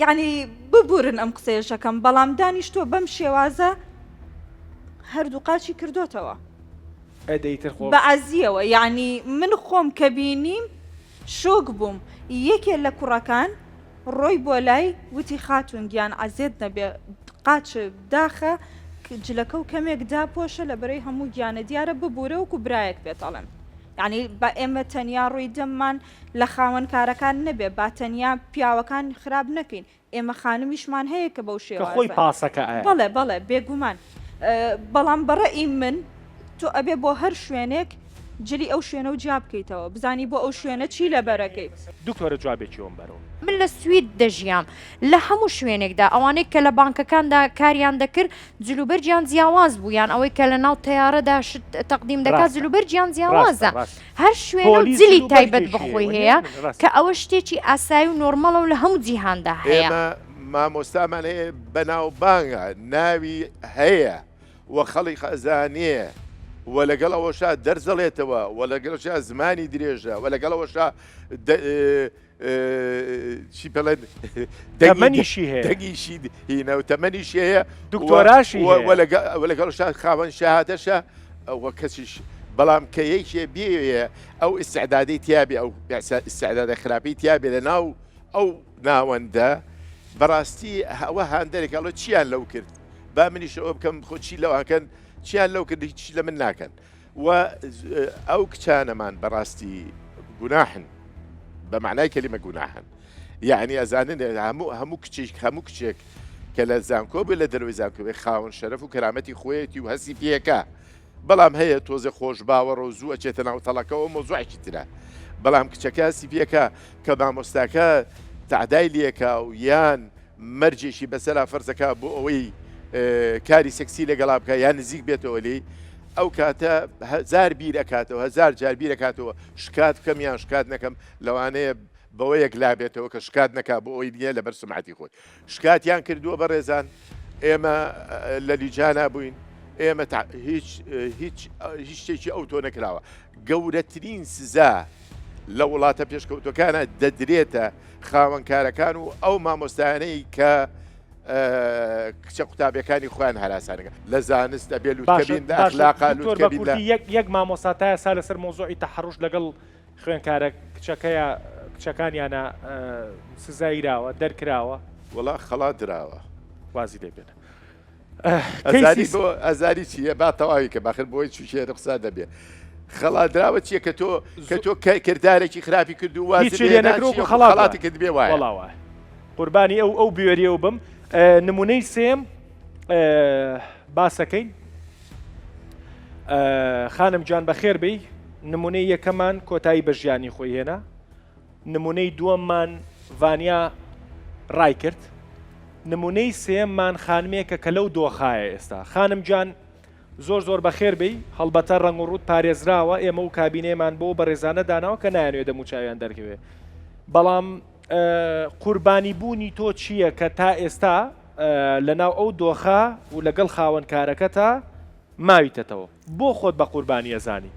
یعنی ببورن ئەم قسەیەشەکەم بەڵام دانیشتۆ بەم شێوازە هەردوو قاچی کردوتەوە بە عزیەوە یعنی من خۆم کە بینیم شۆک بووم یەکێ لە کوڕەکان ڕۆی بۆ لای وتی خاتون گیان عزیێت نەبێ قاچ داخە جلەکە و کەمێک داپۆشە لە بەرەی هەموو گیانە دیارە ببوورە وکو برایەک بێتەڵێن یعنی بە ئێمە تەنیا ڕووی دەممان لە خاوەن کارەکان نەبێ با تەنیا پیاوەکان خراپ نەکەین ئێمە خانمیشمان هەیە کە بەو شێوە خۆی پاسەکە بەڵێ بەڵێ بێگومان بەڵام بەڕێی من تۆ ئەبێ بۆ هەر شوێنێک جلی ئەو شوێنە و جیا بکەیتەوە بزانی بۆ ئەو شوێنە چی لە بەرەکەی دکتۆرە جوابێکی ئەوم بەرەوە من لە سوید دەژیام لە هەموو شوێنێکدا ئەوانەی کە لە بانکەکاندا کاریان دەکرد جلوبەرجیان جیاواز بوو یان ئەوەی کە لە ناو تەیارەدا تەقدیم دەکات جلوبەرجیان جیاوازە هەر شوێنە و جلی تایبەت بەخۆی هەیە کە ئەوە شتێکی ئاسایی و نۆرمەڵە و لە هەموو جیهاندا هەیە مامۆستامان هەیە بەناوبانگە ناوی هەیە وە خەڵی خەزانەیە و لەگەڵ ئەوەشا دەرزەڵێتەوە و لەگەڵشا زمانی درێژە و لەگەڵ ئەوەشا چی بڵێن تەمەنیشی هەیە دەگیشی هینە و تەمەنیشی هەیە دکتۆراشی لەگەڵ شا خاوەن شەهادەشە ئەوە کەسیش بەڵام کە یەکێ بێ ئەو ئیسعدادی تیابێ ئەو ئیسعدادە خراپی تیابێ لە ناو ئەو ناوەندە بەڕاستی ئەوە هاندەرێکڵە چیان لەو کرد با منیش ئەوە بکەم خۆ چی لەوەکەن چیان لەو کردی چی لە من ناکەن و ئەو کچانەمان بەڕاستی گوناحن بە معنای کەلیمە گوناحن یعنی ئەزانن هەموو کچێک کە لە زانکۆ بێ لە دەروی زانکۆ خاوەن شەرەف و کەرامەتی خۆیەتی و هەسی پێەکە بەڵام هەیە تۆزە خۆش باوەڕ و زوو ئەچێتە ناو تەڵەکەەوە مۆزوعێکی ترە بەڵام کچەکە هەسی پێەکە کە مامۆستاکە تعدای لێکە و یان مەرجێکی بەسەرا فەرزەکە بۆ ئەوەی کاری سەکسی لەگەڵا بکە یان نزیک بێتەوە لێ ئەو کاتە هزار بیر ئەکاتەوە هزار جار بیر ئەکاتەوە شکات بکەم یان شکات نەکەم لەوانەیە بەوە یەک لابێتەوە کە شکات نەکا بۆ ئەوی نییە لەبەر سمعەتی خۆی شکاتیان کردووە بە ڕێزان ئێمە لە لیجانا بووین ئێمە هیچ شتێکی ئەو تۆ نەکراوە گەورەترین سزا لە وڵاتە پێشکەوتەکانە دەدرێتە خاوەنکارەکان و ئەو مامۆستایانەی کە کچە قوتابیەکانی خۆیان هەراسانەکە لە زانست ئەبێ لوتکەبین ئەخلاقا لوتکەبین یەک مامۆستاتایە سا لەسەر مۆزوعی تەحەڕوش لەگەڵ خوێنکارە کچەکانیانە سزایراوە دەرکراوە وڵا خەڵات دراوە وازی لێبێت ئەزاری چیە با تەواوی کە باخر بۆی چوشێ قسا دەبێت خەڵاتراوە چییە کە تۆ کردارێکی خراپی کرد و خەڵاتی کرد بێ وایە قوربانی ئەو بوێریەوە بم نمونەی سێم باسەکەین خانم جان بەخێر بی نمونەی یەکەمان کۆتایی بە ژیانی خۆی هێنا نمونەی دووەممان ڤانیا ڕای کرد نمونەی سێممان خانمێکە کە لەو دۆخایە ئێستا خانم جان زۆر بەخێر بی هەڵبەتە ڕنگ و ڕوود پارێزراوە ئێمە و کابینێمان بۆ بە ڕێزانە داناوە کە نایانوێت دەموچاویان دەرکەوێ بەڵام قوربانی بوونی تۆ چییە کە تا ئێستا لەناو ئەو دۆخە و لەگەڵ خاوەنکارەکە تا ماویتەتەوە بۆ خۆت بە قوربانی ئەزانی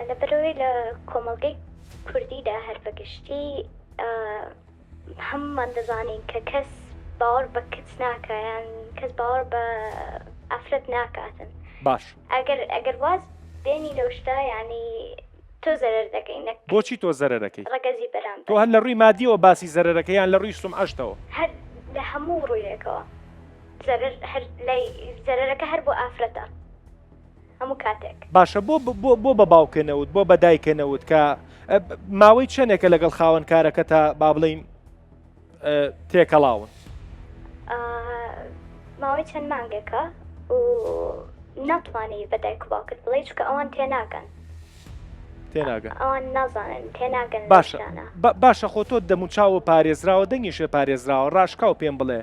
لەبەرەوەی لە کۆمەڵگەی کوردیدا هەربەگشتی هەممان دەزانین کە کەس باوەڕ بە کچ ناکەیان کەس باوەڕ بە ئافرەت ناکاتن باش ئەگەر واز بێنی لەو شتا ینی تۆ زەرەر دەکەین بۆچی تۆ زەرەرەکەی ڕەگەزی بەرام تۆ هەر لە ڕووی مادیەوە باسی زەرەرەکەیان لە ڕووی سومعەشتەوە هەر لە هەموو ڕوویەکەوە زەرەرەکە هەر بۆ ئافرەتە هەموو کاتێک باشە بۆ بە باوکەنەوت بۆ بە دایکەنەوت کە ماوەی چەندێکە لەگەڵ خاوەنکارەکە تا با بڵین تێکەڵاون ماوەی چەند مانگێکە و ناتوانانی بە دایک و باوکت بڵێ چکە ئەوان تێناگەن ئەوان نازانن تێناگەن باشە خۆ تۆ دەموچاوە پارێزراوە دەنگیشە پارێزراوە ڕاشکاو پێم بڵێ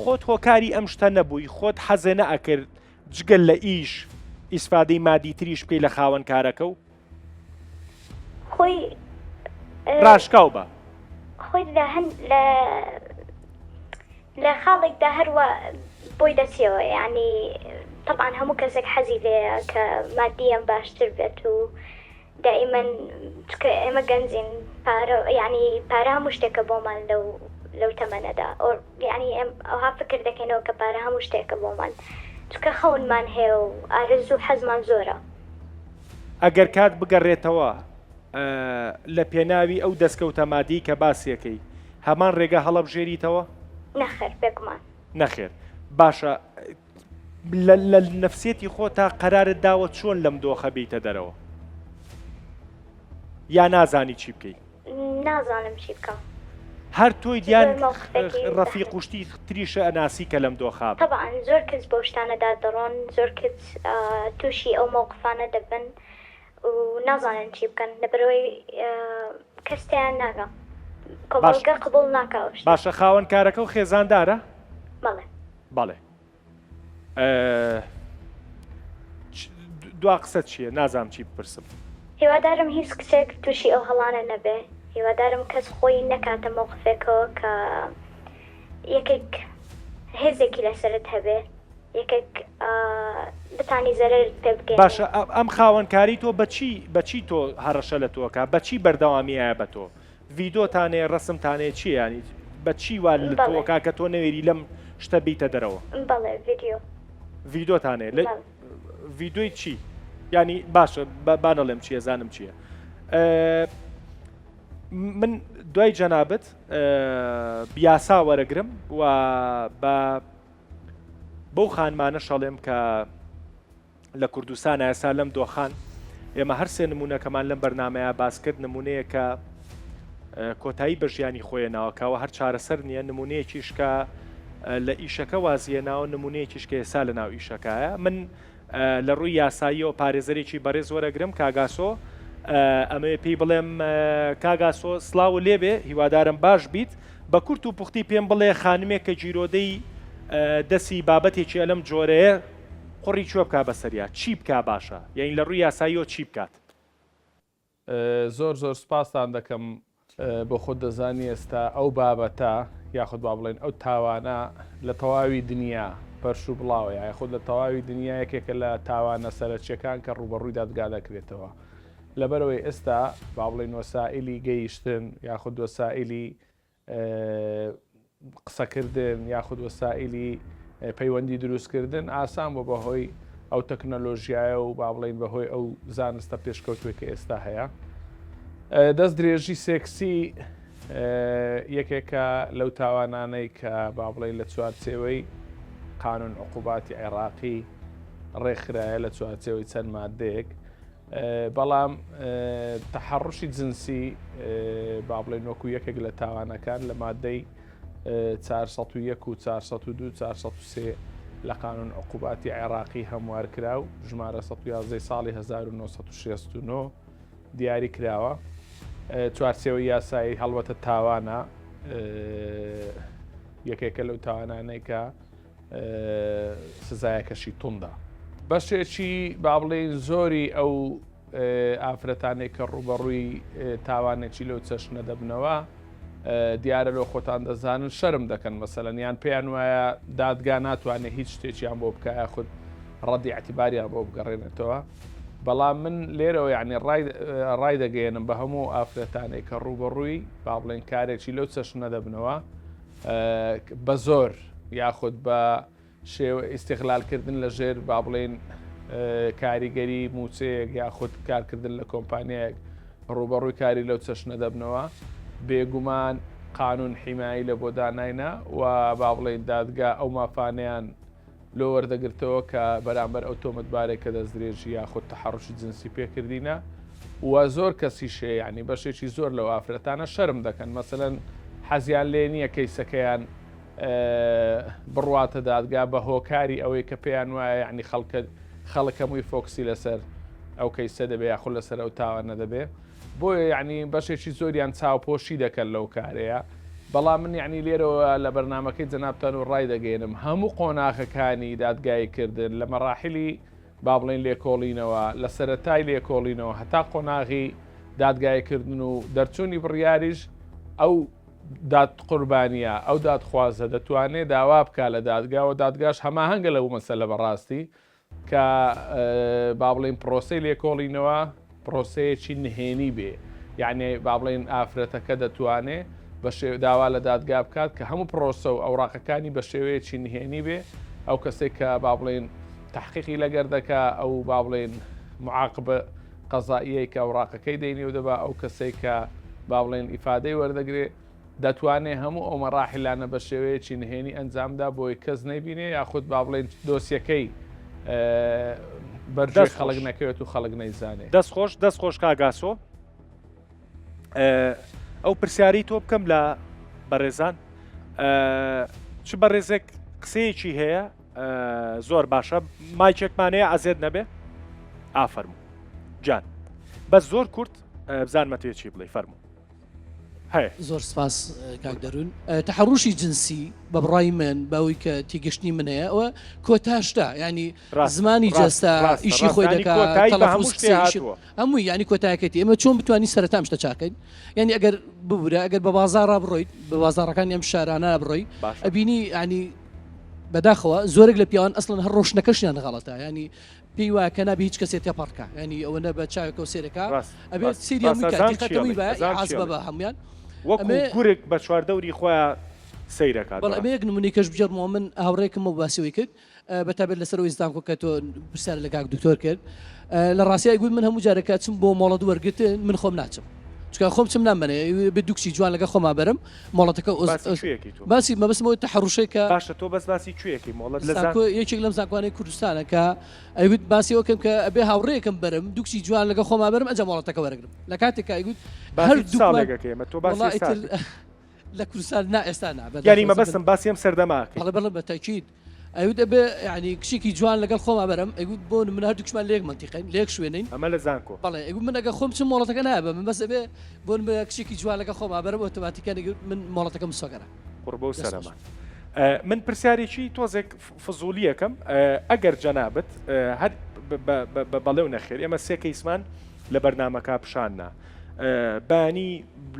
خۆت هۆکاری ئەم شتە نەبووی خۆت حەزێ نەئەکرد جگەل لە ئیش ئیسفادەی مادی تریش بکەی لە خاوەن کارەکە و خۆی ڕاشکاو بە خۆی لە خاڵێکدا هەروە بۆی دەچێەوە یعنی طبعا هەموو کەسێک حەزی لێە کە مادیەم باشتر بێت و دائما ئێمە گەنجین یعنی پارە هەموو شتێکە بۆمان لەو تەمەنەدا یعنی ئەوها فکر دەکەینەوە کە پارە هەموو شتێکە بۆمان چکە خەونمان هەیە و ئارزوو حەزمان زۆرە. ئەگەر کات بگەڕێتەوە لە پێناوی ئەو دەستکەوتە مادی کە باسیەکەی هەمان ڕێگە هەڵەبژێریتەوە؟ نەخێر بێگومان نەخێر. باشە لە نەفسێتی خۆ تا قەرارت داوە چۆن لەم دۆخە بیتە دەرەوە یا نازانی چی بکەیت؟ نازانم چی بکەم. هەر تۆی دیان ڕەفیق قوشتی تریشە ئەناسی کە لەم دۆخە طبعا زۆر کەس بۆ شتانەدا دەڕۆن زۆر کەس تووشی ئەو مووقفانە دەبن و نازانن چی بکەن لەبەرەوەی کەستیان ناگە کۆمەڵگە قبول ناکەوە. باشە خاوەن کارەکە و خێزاندارە؟ بەڵێ بەڵێ. دوا قسە چییە؟ نازانم چی بپرسم. هیوادارم هیچ کچێک تووشی ئەو هەڵانە نەبێ. هیوادارم کەس خۆی نەکاتە مووقفێکەوە کە یەکێک هێزێکی لەسرت هەبێ یەکێک بتانی زەرت پێ بگەێنێ. باشە ئەم خاوەنکاری تۆ بەچی تۆ هەڕەشە لە تۆکە بەچی بەردەوامیایە بە تۆ ڤیدۆتانێ ڕسمتانێ چی ینی بەچی وا لە تۆکا کە تۆ نەوێری لەم شتە بیتە دەرەوە؟ بەڵێ ڤیدۆتانێ لە ڤیدۆی چی؟ ینی باشە بانەڵێم چیە زانم چییە. من دوای جەنابەت بیاسا وەرەگرم و بەو خانمانە شەڵێم کە لە کوردستان ئێستا لەم دۆخان ئێمە هەر سێ نمونونەکەمان لەم بەرنمەیە باس کرد نمونەیە کە کۆتایی بە ژیانی خۆیە ناوەکەوە هەر چارەسەر نییە نمونەیەکیشکە لە ئیشەکە وازیە ناوە نمونەیەکیشکە ئێستا لە ناو ئیشەکەیە. من لە ڕووی یاساییەوە پارێزەرێکی بەڕێز وەرەگرم کاگاسۆ ئەمە پێی بڵێم کاگاسۆ سڵاو لێبێ هیوادارم باش بیت بە کورت و پوختی پێم بڵێ خانمێک کە جیرۆدەی دەسی بابەتێکی ئەلەم جۆرەیە قڕی چوە بکا بەسەریا چی بکا باشە یعنی لە ڕووی یاساییەوە چی بکات؟ زۆر سوپاسان دەکەم بۆ خۆت دەزانی ئێستا ئەو بابەتە یاخود با بڵێن ئەو تاوانە لە تەواوی دنیا پەرش و بڵاوە یاخود لە تەواوی دنیا یەکێکە لە تاوانە سەرچیەکان کە ڕوبەڕووی دادگا دەکرێتەوە. لەبەرەوەی ئێستا با بڵێن وەسائلی گەیشتن یاخود وەسائلی قسەکردن یاخود وەسائلی پەیوەندی دروستکردن ئاسان بۆ بەهۆی ئەو تەکنەلۆژیایە و با بڵێن بەهۆی ئەو زانستە پێشکەوتوێک کە ئێستا هەیە. دەست درێژی سێکسی یەکێکە لەو تاوانانەی کە با بڵێن لە چوارچێوەی قانون عقوباتی عێراقی ڕێکخرایە لە چوارچێوەی چەند مادەیەک بەڵام تەحەڕوشی جنسی با بڵێن وەکو یەکێک لە تاوانەکان لە مادەی 401 و 402 403 لە قانون عقوباتی عێراقی هەموار کرا و ژمارە 111 ساڵی 1969 دیاری کراوە. چوارچێوەی یاسایی هەڵبەتە تاوانە یەکێکە لەو تاوانانەی کە سزایەکەشی توندە. بەشێکی با بڵێن زۆری ئەو ئافرەتانێک کە ڕوبەڕووی تاوانێکی لەو چەشنە دەبنەوە دیارە لۆ خۆتان دەزانن شەرم دەکەن مەسەلەن یان پێیان وایە دادگا ناتوانێت هیچ شتێکیان بۆ بکایە خود ڕەدی اعتیباریان بۆ بگەڕێنێتەوە. بەڵام من لێرەوە یعنی ڕای دەگەێنم بە هەموو ئافرەتانێک کە ڕوبەڕووی با بڵێن کارێکی لەو چەشنە دەبنەوە بە زۆر یاخود بە شێوە ئیستیغلالکردن لە ژێر با بڵێن کاریگەری موچەیەک یاخود کارکردن لە کۆمپانیایەک ڕوبەڕووی کاری لەو چەشنە دەبنەوە بێگومان قانون حیمایی لە بۆ داناینە و با بڵێن دادگا ئەو مافانیان لۆ وەردەگرتەوە کە بەرامبەر ئەو تۆمەتبارێک کە دەستدرێژی یاخود تەحەڕوشی جنسی پێکردینە و زۆر کەسی شێ ینی بەشێکی زۆر لەو ئافرەتانە شەرم دەکەن مەسەلەن حەزیان لێ نییە کەیسەکەیان بڕواتە دادگا بە هۆکاری ئەوەی کە پێیان وایە یعنی خەڵک هەمووی فۆکسی لەسەر ئەو کەیسە دەبێ یاخود لەسەر ئەو تاوانە دەبێ بۆیە یعنی بەشێکی زۆریان چاوپۆشی دەکەن لەو کارەیە بەڵام من یعنی لێرەوە لە بەرنمەکەی جەنابتان و ڕای دەگەێنم هەموو قۆناغەکانی دادگایکردن لە مەراحلی با بڵێن لێکۆڵینەوە لە سەرەتای لێکۆڵینەوە هەتا قۆناغی دادگایکردن و دەرچوونی بڕیاریش ئەو داد قوربانیە ئەو دادخوازە دەتوانێت داوا بکە لە دادگاوە دادگاش هەماهەنگە لەو مەسەلە بەڕاستی کە با بڵێن پرۆسەی لێکۆڵینەوە پرۆسەیەکی نهێنی بێ یعنی با بڵێن ئافرەتەکە دەتوانێت بە داوا لە دادگا بکات کە هەموو پرۆسە و ئەوراقەکانی بە شێوەیەکی نهێنی بێ ئەو کەسێک کە با بڵێن تحقیقی لەگەر دەکا ئەو با بڵێن معاقبە قەزائیەی کە ئەوراقەکەی دەینێ و دەبا ئەو کەسێک کە با بڵێن ئیفادەی وەردەگرێت دەتوانێت هەموو ئەو مەراحلانە بە شێوەیەکی نهێنی ئەنجامدا بۆی کەس نەبینێ یاخود با بڵێن دۆسیەکەی بەرجەی خەڵک نەکەوێت و خەڵک نەیزانێ. دەست خۆش کاگاسۆ ئەو پرسیاری تۆ بکەم لە بەڕێزان چ بەڕێزێک قسەیەکی هەیە زۆر باشە مایچێکمانەیە ئازێت نەبێ ئافەرمو جان بەس زۆر کورت بزانمە توێ چی بڵێ فەرمو هەیە. زۆر سپاس کاک دەروون تەحڕوشی جنسی بە بڕای من باوی کە تێگەشتنی منەیە ئەوە کۆتاشتا ینی زمانی جەستا ئیشی خۆی دەکات هەمووی ینی کۆتایەکەتی ئێمە چۆن بتوانانی سەرەتام شتە چاکەین ینی ئەگەر ببورە ئەگەر بە بازارڕ بڕۆیت بە بازارەکانی ئەم شارانە بڕۆی ئەبینی ینی بەداخەوە زۆرێک لە پیاوان ئەسڵن هەر ڕۆشنەکەشیان غەڵەتە ینی پێی وایە کە نابی هیچ کەسێت تێپەڕکە ینی ئەوە نە بە چاوێکە و سێرەکە ئەبێت سریامی بە حەزبە بە هەمویان وەکو گورێک بە چواردەوری خۆیان سەیرەکات. بەڵام ئەمە یەک نمونەی کەش بژێڕمەوە من هاوڕێکم و باسیەوەی کرد بەتابێت لەسەرەوەی زانکۆ کە تۆ پرسیار لە کاک دکتۆر کرد لە ڕاستیای گوت من هەموو جارێکە چم بۆ مۆڵەت وەرگتن من خۆم ناچم چکە خۆم چم نامەنێ بە دوکسی جوان لەگە خۆما بەرم مۆڵەتەکە باسی مەبەستمەوەی تەحڕوشێکە باشە تۆ بەس باسی کوێیەکی مۆڵەت یەکێک لەم زانکوانەی کوردستانە کە ئەیگوت باسی ئەوکەم کە ئەبێ هاوڕێکم بەرم دوکسی جوان لەگە خۆما بەرم ئەجا مۆڵەتەکە وەرەگرم لە کاتێکە ئەیگوت هەر ساڵێکەکەمە تۆ باسی لە کوردستان نا ئێستا نابێت یعنی مەبەستم باسیم سەردەماکە بەڵێ بە تاکید ئەوت دەبێ ینی کشێکی جوان لەگەڵ خۆما بەرم ئەیگوت بۆ من هەر دوکشمان لێک منتیقین لێک شوێنین ئەمە لە زانکۆ بەڵێ ئەیگوت من ئەگە خۆم چم مۆڵەتەکە نابێ من بەس ئەبێ بۆ من کشێکی جوان لەگە خۆما بەرم ئۆتۆماتیکان من مۆڵەتەکەم سۆگەرە قوربە و سەرەمان. من پرسیارێکی تۆزێک فزولیەکەم ئەگەر جەنابەت هەر بەڵێو نەخێر ئێمە سێ کەیسمان لە بەرنامەکە پیشاننا بانی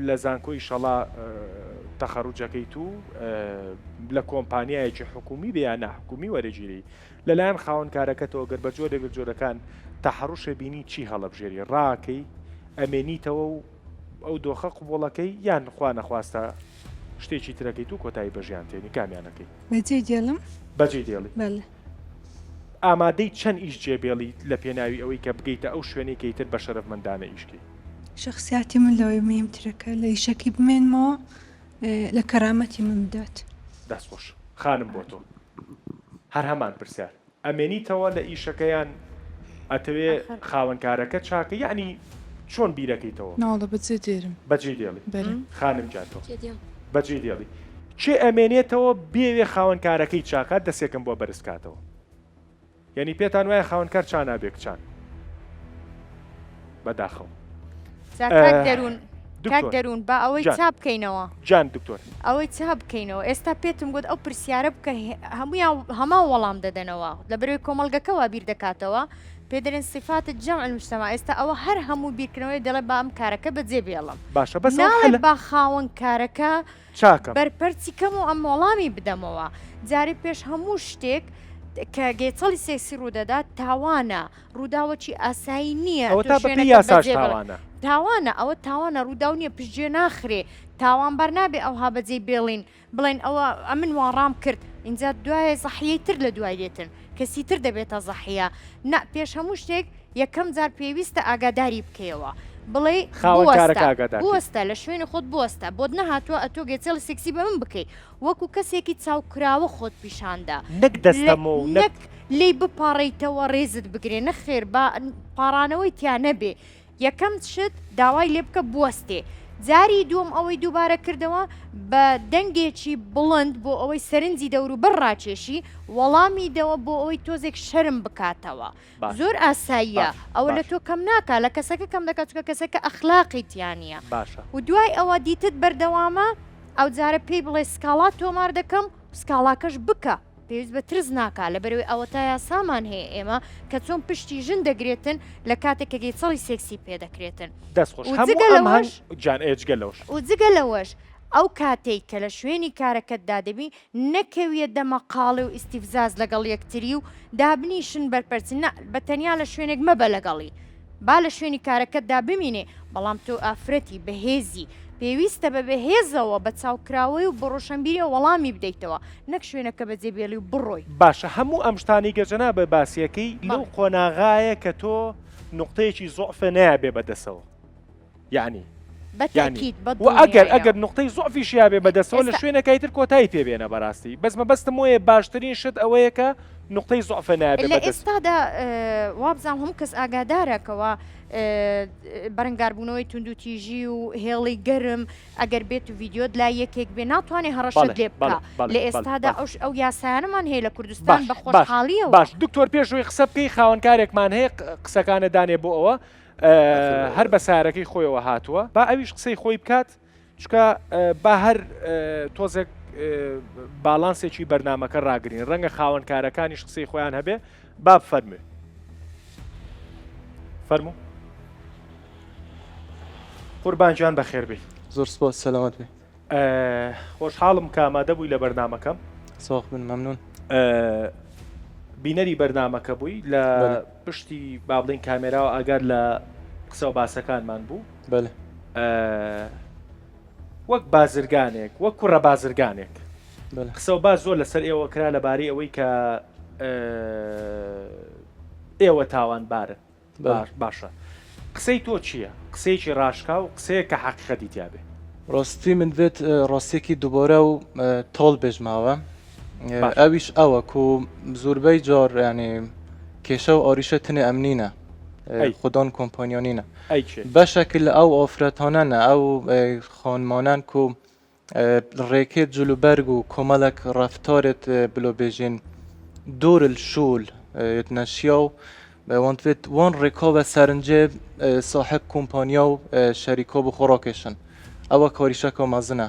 لە زانکۆی شەڵا تەخەڕوجەکەیت و لە کۆمپانیایەکی حکومی بەیان ناحکومی وەرەگیری لەلایەن خاوەنکارەکەتەوە گەر بە جۆرێک جۆرەکان تەحڕوشە بینی چی هەڵەبژێری ڕاکەی ئەمێنیتەوە و ئەو دۆخە قوبوڵەکەی یان خوا نەخواستە شتێکی ترەکەیت و کۆتایی بەژیان تێنی کامیانەکەی بەجێ دێڵم بەجێ دێڵی بەڵێ ئامادەی چەند ئیش جێبێڵی لە پێناوی ئەوەی کە بگەیتە ئەو شوێنەی کەیتر بە شەرەفمەندانە ئیشکی شخصیاتی من لەوەی مهمترەکە لە ئیشەکی بمێنمەوە لە کەرامەتی من بدات. دەستخۆش خانم بۆ تۆ هەر هەمان پرسیار ئەمێنیتەوە لە ئیشەکەیان ئەتەوێ خاوەنکارەکە چاکە یعنی چۆن بیرەکەیتەوە ناوڵە بەجێ دێرم بەجێ دێڵی خانم جان تۆ بەجێ دێڵی چێ ئەمێنێتەوە بێوێ خاوەنکارەکەی چاکات دەسێکم بۆ بەرزکاتەوە یعنی پێتان وایە خاوەنکار چانابێک چان بەداخەوە کاک دەروون بە ئەوەی چا بکەینەوە جان دکتۆر ئەوەی چا بکەینەوە ئێستا پێتم گوت ئەو پرسیارە بکە هەما وەڵام دەدەنەوە لە بەرەوەی کۆمەڵگەکەەوە بیر دەکاتەوە پێدەرێن صفاتت جەمع المجتمع ئێستا ئەوە هەر هەموو بیرکردنەوەی دەڵێ با ئەم کارەکە بەجێ بێڵم باشە بەس با خاوەن کارەکە چاکە بەرپەرچی کەم و ئەم وەڵامی بدەمەوە جاری پێش هەموو شتێک کە گێچەڵی سێسی ڕوودەدات تاوانە ڕووداوەکی ئاسایی نییە تاوانە ئەوە تاوانە ڕوودا نیە پشتگوێ ناخرێ تاوانبەر نابێ ئەوها بەجێ بێڵین بڵێن ئەوە ئەمن وەڕام کرد اینجا دوایە زەحیەی تر لە دوای دێتن کەسی تر دەبێتە زەحیە نا پێش هەموو شتێک یەکەم جار پێویستە ئاگاداری بکەیەوە بڵێ بوەستە لە شوێنی خۆت بوەستە بۆت نەهاتووە ئەتۆ گێچەڵ سێکسی بە من بکەیت وەکو کەسێکی چاوکراوە خۆت پیشاندا نەک دەستەمەوە نەک لی بپاڕیتەوە ڕێزت بگرێ نەخێر بە پاڕانەوەی تیان نەبێ یەکەم شت داوای لێ بکە بوەستێ جاری دوم ئەوەی دووبارە کردەوە بە دەنگێکی بڵند بۆ ئەوەی سەرنجی دەور و بڕاکێشی وەڵامی دەوە بۆ ئەوەی تۆزێک شەرم بکاتەوە زۆر ئاساییە ئەوە لە تۆ کەم ناکە لە کەسەکە کەم دەکات چکە کەسەکە ئەخلاقی تیانە و دوای ئەوە دیتت بەردەوامە ئەو جارە پێی بڵێ سکاڵات تۆمار دەکەم سکاڵاکەش بکە پێویست بە ترس ناکا لە بەروی ئەوە تا یاسامان هەیە ئێمە کە چۆن پشتی ژن دەگرێتن لە کاتێک کە گەیچەڵی سێکسی پێ دەکرێتن دەستخۆش جان ئێجگە لەوش و جگە لەوەش ئەو کاتێک کە لە شوێنی کارەکەتدا دەبی نەکەویە دەمەقاڵی و ئیسیفزاز لەگەڵ یەکتری و دابنیشن بەرپەرچن بە تەنیا لە شوێنێک مەبە لەگەڵی با لە شوێنی کارەکەتدا بمینێ بەڵام تۆ ئافرەتی بەهێزی پێویستە بە بەهێزەوە بە چاوکراوەی و بڕۆشنبیری وەڵامی بدەیتەوە نەک شوێنەکە بە جێبێڵی و بڕۆی باشە هەموو ئەم شتانی گەجەنا بە باسیەکەی لەو قۆناغایە کە تۆ نقطەیەکی زۆعفە نایابێ بەدەسەوە یعنی ئەگەر نقطەی زۆفیشیا بێ بەدەسەوە لە شوێنەکەیتر کۆتایی پێبێنە بەڕاستی بەسمە بەستم وەیە باشترین شت ئەوەیە کە نقطەی زۆفە نایابێ لە ئێستادا وابزان هەم کەس ئاگادارەکەەوە بەرەنگاربوونەوەی توندوتیژی و هێڵی گەرم ئەگەر بێت و ڤیددیۆت لا یەکێک بێ ناتوانێت هەڕەشت لێ بکە لە ئێستادا ئەو یاسانەمان هەیە لە کوردستان بە خۆشحاڵیەوە باش دکتۆر پێشەوەی قسە بکەی خاوەنکارێکمان هەیە قسەکانە دانێ بۆ ئەوە هەر بە سارەکەی خۆیەوە هاتووە با ئەویش قسەی خۆی بکات چکە با هەر تۆزێک باڵانسێکی بەرنمەکە ڕاگرین ڕەنگە خاوەنکارەکانیش قسەی خۆیان هەبێ با فەرمێ فەرموو قوربانجان بەخێر بێ زۆر سپاس سەلامەت بێ خۆشحاڵم کە ئامادە بووی لە بەرنمەکەم ساق بن مەمنون بینەری بەرنمەکە بووی لە پشتی با بڵین کامێراوە ئەگەر لە قسە و باسەکانمان بوو بەێ وەک بازرگانێک وەک کوڕە بازرگانێک قسە و باز زۆر لەسەر ئێوە کرا لەبارەی ئەوەی کە ئێوە تاوانبارن باشە قسەی تۆ چییە؟ قسەیەکی ڕاشکا و قسەیە کە حەقیقەتی تیابێ ڕاستی من بێت ڕاستێکی دووبارە و تۆڵ بێژماوە ئەویش ئەوە و زۆربەی جار ینی کێشە و ئاریشە تنێ ئەمنینە خوددان کۆمپانیۆنینە بەشەکل ئەو ئافرەتانەنە ئەو خانمانان و ڕێکێت جلوبەرگ و کۆمەڵک ڕفتارێت بلۆبێژین دوور الشول نەشیا و وانتوێت وان ڕێکاوە سەرنجێ صاحب کۆمپانیا و شەریکۆ بخۆڕاکێشن ئەوە کاریشەکە مەزنە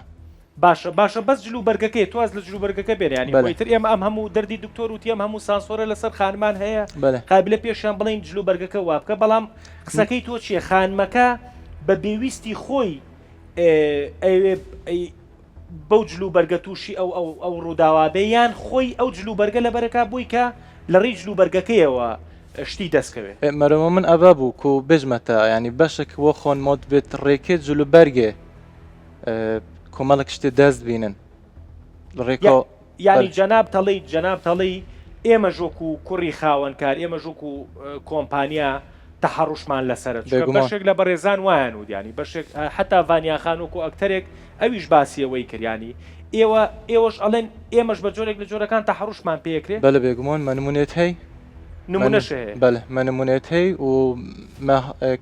باشە بەس جلوبەرگەکەی تواز لە جلوبەرگەکە بێنیانی تر ئێمە ئەم هەموو دەردی دکتۆر وتی ئەم هەموو سانسۆرە لەسەر خانمان هەیە قابلە پێشیان بڵین جلوبەرگەکە وابکە بەڵام قسەکەی تۆ چییە خانمەکە بە بێویستی خۆی بەو جلوبەرگە تووشی ئەو ڕووداوابێ یان خۆی ئەو جلوبەرگە لە بەرەکە بووی کە لە ڕێی جلوبەرگەکەیەوە شتی دەستکەوێت مەرەوە من ئەبە بوو و بژمەتە ینی بەشێک وە خۆنمات بێت ڕێکێت جلوبەرگێ کۆمەڵک شتێ دەست بینن ڕێکا ینی جەناب تەڵی ئێمە ژۆک و کوڕی خاوەنکار ئێمە ژۆک و کۆمپانیا تەحەڕوشمان لەسرە بەشێک لە بەڕێزان وایان وودیانی بەشێک حتا ڤانیاخان وکو ئەکتەرێک ئەویش باسیەوەی کردیانی ئێوەش ئەڵێن ئێمەش بە جۆرێک لە جۆرەکان تەحەڕوشمان پێکرێت بەلە بێگومان منمونێت هەی بەڵێ منمونێت هەی و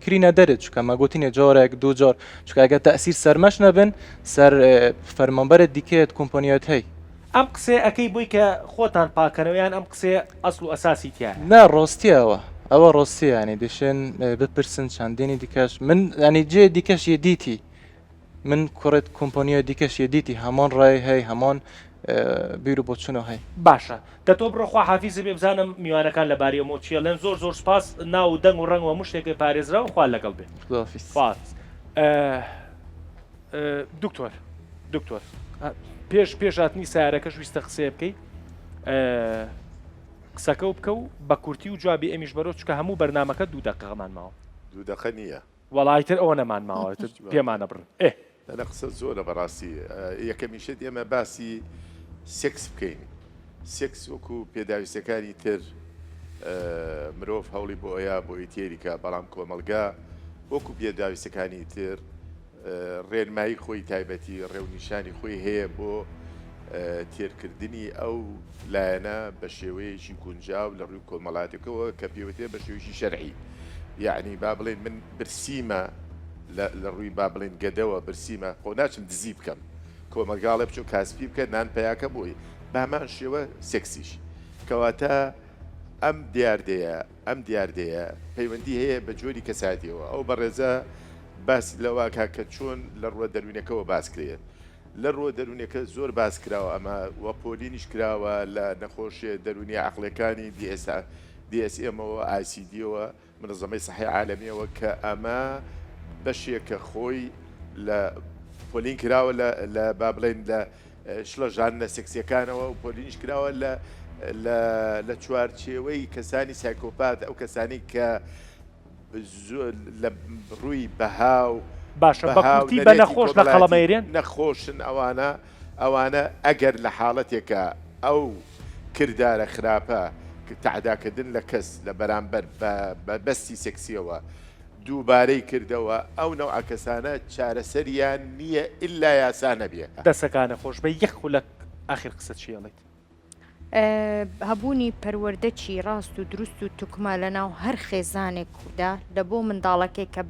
کرینە دەرێت چکە مەگوتینێ جارێک دوو جار چکە ئەگە تەسیر سەرمەش نەبن سەر فەرمانبەرت دیکەیت کۆمپانیات هەی ئەم قسێ ئەەکەی بووی کە خۆتان پاکەنەوەیان ئەم قسێ ئەسڵ و ئەساسی تیان نا ڕاستیەوە ئەوە ڕاستیانی دەشێن بپرسن چەندێنی دیکەش من ئەنی جێ دیکەش یەدیتی من کوڕێت کۆمپانیای دیکەش یەدیتی هەمان ڕای هەی هەمان بیر و بۆچنەوە هەی باشە دەتۆ بڕۆخوا حافیزە بێ بزانم میوانەکان لەبارەی مۆچیە لەن زۆر سپاس ناو دەنگ و ڕەنگ و مشتێکی پارێزراوە خوا لەگەڵ بێت دکتۆر پێش هاتنی سیارەکەش ویستە قسێ بکەی قسەکە و بکە و بە کورتی و جوابی ئەمیش بەرۆ چکە هەموو بەرنمەکە 2 دقیقەمان ماوە 2 دقیقە نییە وەڵایتر ئەوە نەمان ماوە پێمانە بڕن لە قسە زۆرە بەڕاستی یەکەمیشت ئێمە باسی سێکس بکەین سێکس وەکو پێداویستەکانی تر مرۆڤ هەوڵی بۆ ئەیە بۆی تێریکە بەڵام کۆمەلگا وەکو پێداویستەکانی تر ڕێنمایی خۆی تایبەتی ڕێونیشانی خۆی هەیە بۆ تێرکردنی ئەو لایەنە بە شێوەیەکی گونجاو لە ڕووی کۆمەڵاتەکەەوە کە پێوتێ بە شێوەیەکی شەرعی یعنی با بڵێن من برسیمە لە ڕووی با بڵێن گەدەوە برسیمە خۆ ناچم دزی بکەم کۆمەلگاڵە بچۆ کاسپی بکە نان پەیاکە بۆی بامان شێوە سێکسیش کەواتە ئەم دیاردەیە پەیوەندی هەیە بە جۆری کەساتیەوە ئەو بەڕێزە باسی لەواکە کە چۆن لە ڕووە دەروینەکەەوە باس کرێت لە ڕۆ دەرونیەکە زۆر باس کراوە ئەمە وە پۆلینیش کراوە لە نەخۆشیە دەرونی عقلەکانی DSM-ەوە ICD-ەوە منظمەی سەحی عالەمیەوە کە ئەمە بەشێکە خۆی لە پۆلین کراوە لە با بڵێن لە شڵەژانە سێکسیەکانەوە و پۆلینیش کراوە لە چوارچێوەی کەسانی سایکۆپات ئەو کەسانی کە لە ڕووی بەها و باشە بەکوتی بە نەخۆش لە قەڵەمەیرێن نەخۆشن ئەوانە ئەگەر لە حاڵەتێکە ئەو کردارە خراپە کە تعداکردن لە کەس لە بەرامبەر بە بەستی سێکسیەوە دووبارەی کردەوە ئەو نەوع کەسانە چارەسەریان نییە ئللا یاسا نەبێ دەسەکانە خۆش بە یەک خولەک ئاخر قسە چیڵێت هەبوونی پەروەردەچی ڕاست و دروست و توکمە لەناو هەر خێزانێک کودا لە بۆ منداڵەکەی کە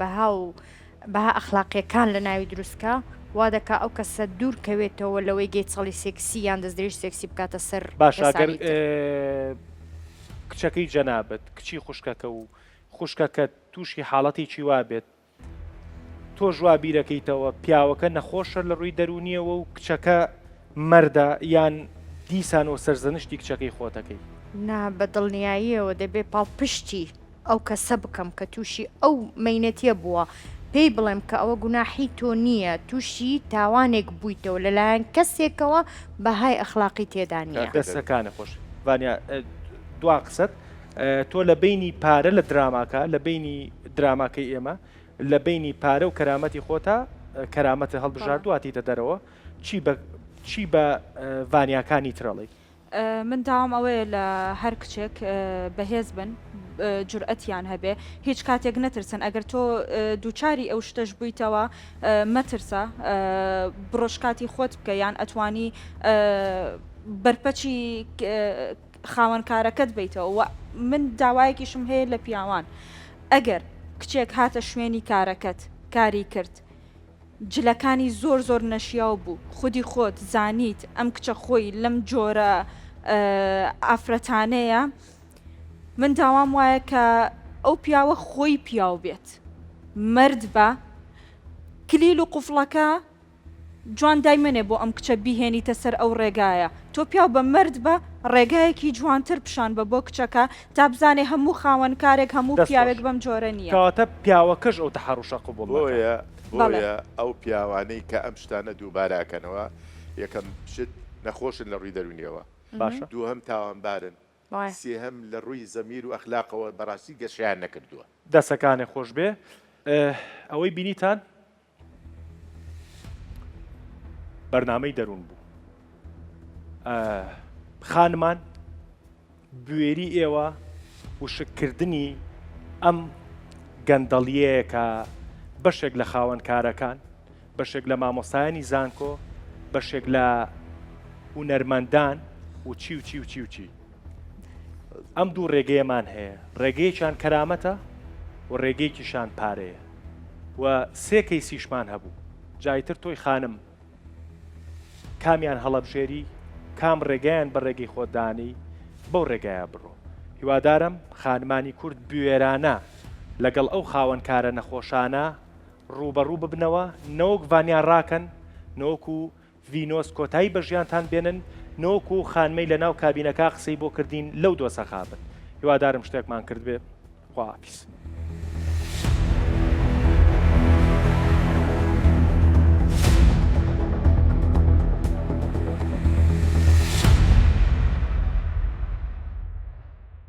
بەها ئەخلاقیەکان لە ناوی دروستکە وا دەکا ئەو کەسە دوورکەوێتەوە لەوەی گەی چەڵی سێکسی یان دەستدرێژ سێکسی بکاتە سەر باشاگەر کچەکەی جەنابەت کچی خوشکەکە و خوشکەکە تووشی حاڵەتێکی وا بێت تۆ ژوا بیرەکەیتەوە پیاوەکە نەخۆشە لە ڕووی دەرونیەوە و کچەکە مەردە یان دیسان و سەرزەنشتی کچەکەی خۆتەکەی نا بە دڵنیاییەوە دەبێ پاڵپشتی ئەو کەسە بکەم کە تووشی ئەو مەینەتیە بووە پێی بڵێم کە ئەوە گوناحی تۆ نییە تووشی تاوانێک بوویتەوە لەلایەن کەسێکەوە بەهای ئەخلاقی تێدا نییە دەستەکانە خۆش وانیا دوا قسەت تۆ لە بینی پارە لە دراماکە لە بینی دراماکەی ئێمە لە بینی پارە و کەرامەتی خۆتە کەرامەتە هەڵبژاردواتیتە دەرەوە چی بە ڤانیاکانی ترەڵی من داوام ئەوەیە لە هەر کچێک بەهێز بن جورئەتیان هەبێ هیچ کاتێک نەترسن ئەگەر تۆ دووچاری ئەو شتەش بوویتەوە مەترسە بڕۆژکاتی خۆت بکە یان ئەتوانی بەرپەچی خاوەنکارەکەت بیتەوە من داوایەکیشم هەیە لە پیاوان ئەگەر کچێک هاتە شوێنی کارەکەت کاری کرد جلەکانی زۆر زۆر نەشیاو بوو خودی خۆت زانیت ئەم کچە خۆی لەم جۆرە ئافرەتانەیە من داوام وایە کە ئەو پیاوە خۆی پیاو بێت مرد بە کلیل و قوفڵەکە جوان دایمەنێ بۆ ئەم کچە بیهێنیتە سەر ئەو ڕێگایە تۆ پیاو بە مرد بە ڕێگایەکی جوانتر پیشان بە بۆ کچەکە تا بزانێ هەموو خاوەنکارێک هەموو پیاوێک بەم جۆرە نییە کەواتە پیاوەکەش ئەو تەحەڕوشە قبوڵ بۆیە ئەو پیاوانەی کە ئەم شتانە دووباراکەنەوە یەکەم شت نەخۆشن لە ڕووی دەرونیەوە باشە دووهەم تاوانبارن سێهەم لە ڕووی زەمیر و ئەخلاقەوە بەڕاستی گەشیان نەکردووە دەسەکانێ خۆش بێ ئەوەی بینیتان بەرنامەی دەروون بوو خانمان بوێری ئێوە وشکردنی ئەم گەندەڵیەیە کە بەشێک لە خاوەنکارەکان بەشێک لە مامۆستایانی زانکۆ بەشێک لە هونەرمەندان و چی ئەم دوو ڕێگەیەمان هەیە ڕێگەیەکیان کەرامەتە و ڕێگەیەکیشان پارەیە و سێ کەیسیشمان هەبوو جایتر تۆی خانم کامیان هەڵەبژێری کام ڕێگەیان بە ڕێگەی خۆدانی بەو ڕێگایە بڕۆ هیوادارم خانمانی کورد بوێرانە لەگەڵ ئەو خاوەنکارە نەخۆشانە ڕوبەڕوو ببنەوە نەوەک ڤانیان ڕاکەن نەوەکو ڤینۆس کۆتایی بە ژیانتان بێنن نەوەکو خانمەی لە ناو کابینەکە قسەی بۆ کردین لەو دۆسەخابن هیوادارم شتێکمان کرد بێ خواحافیز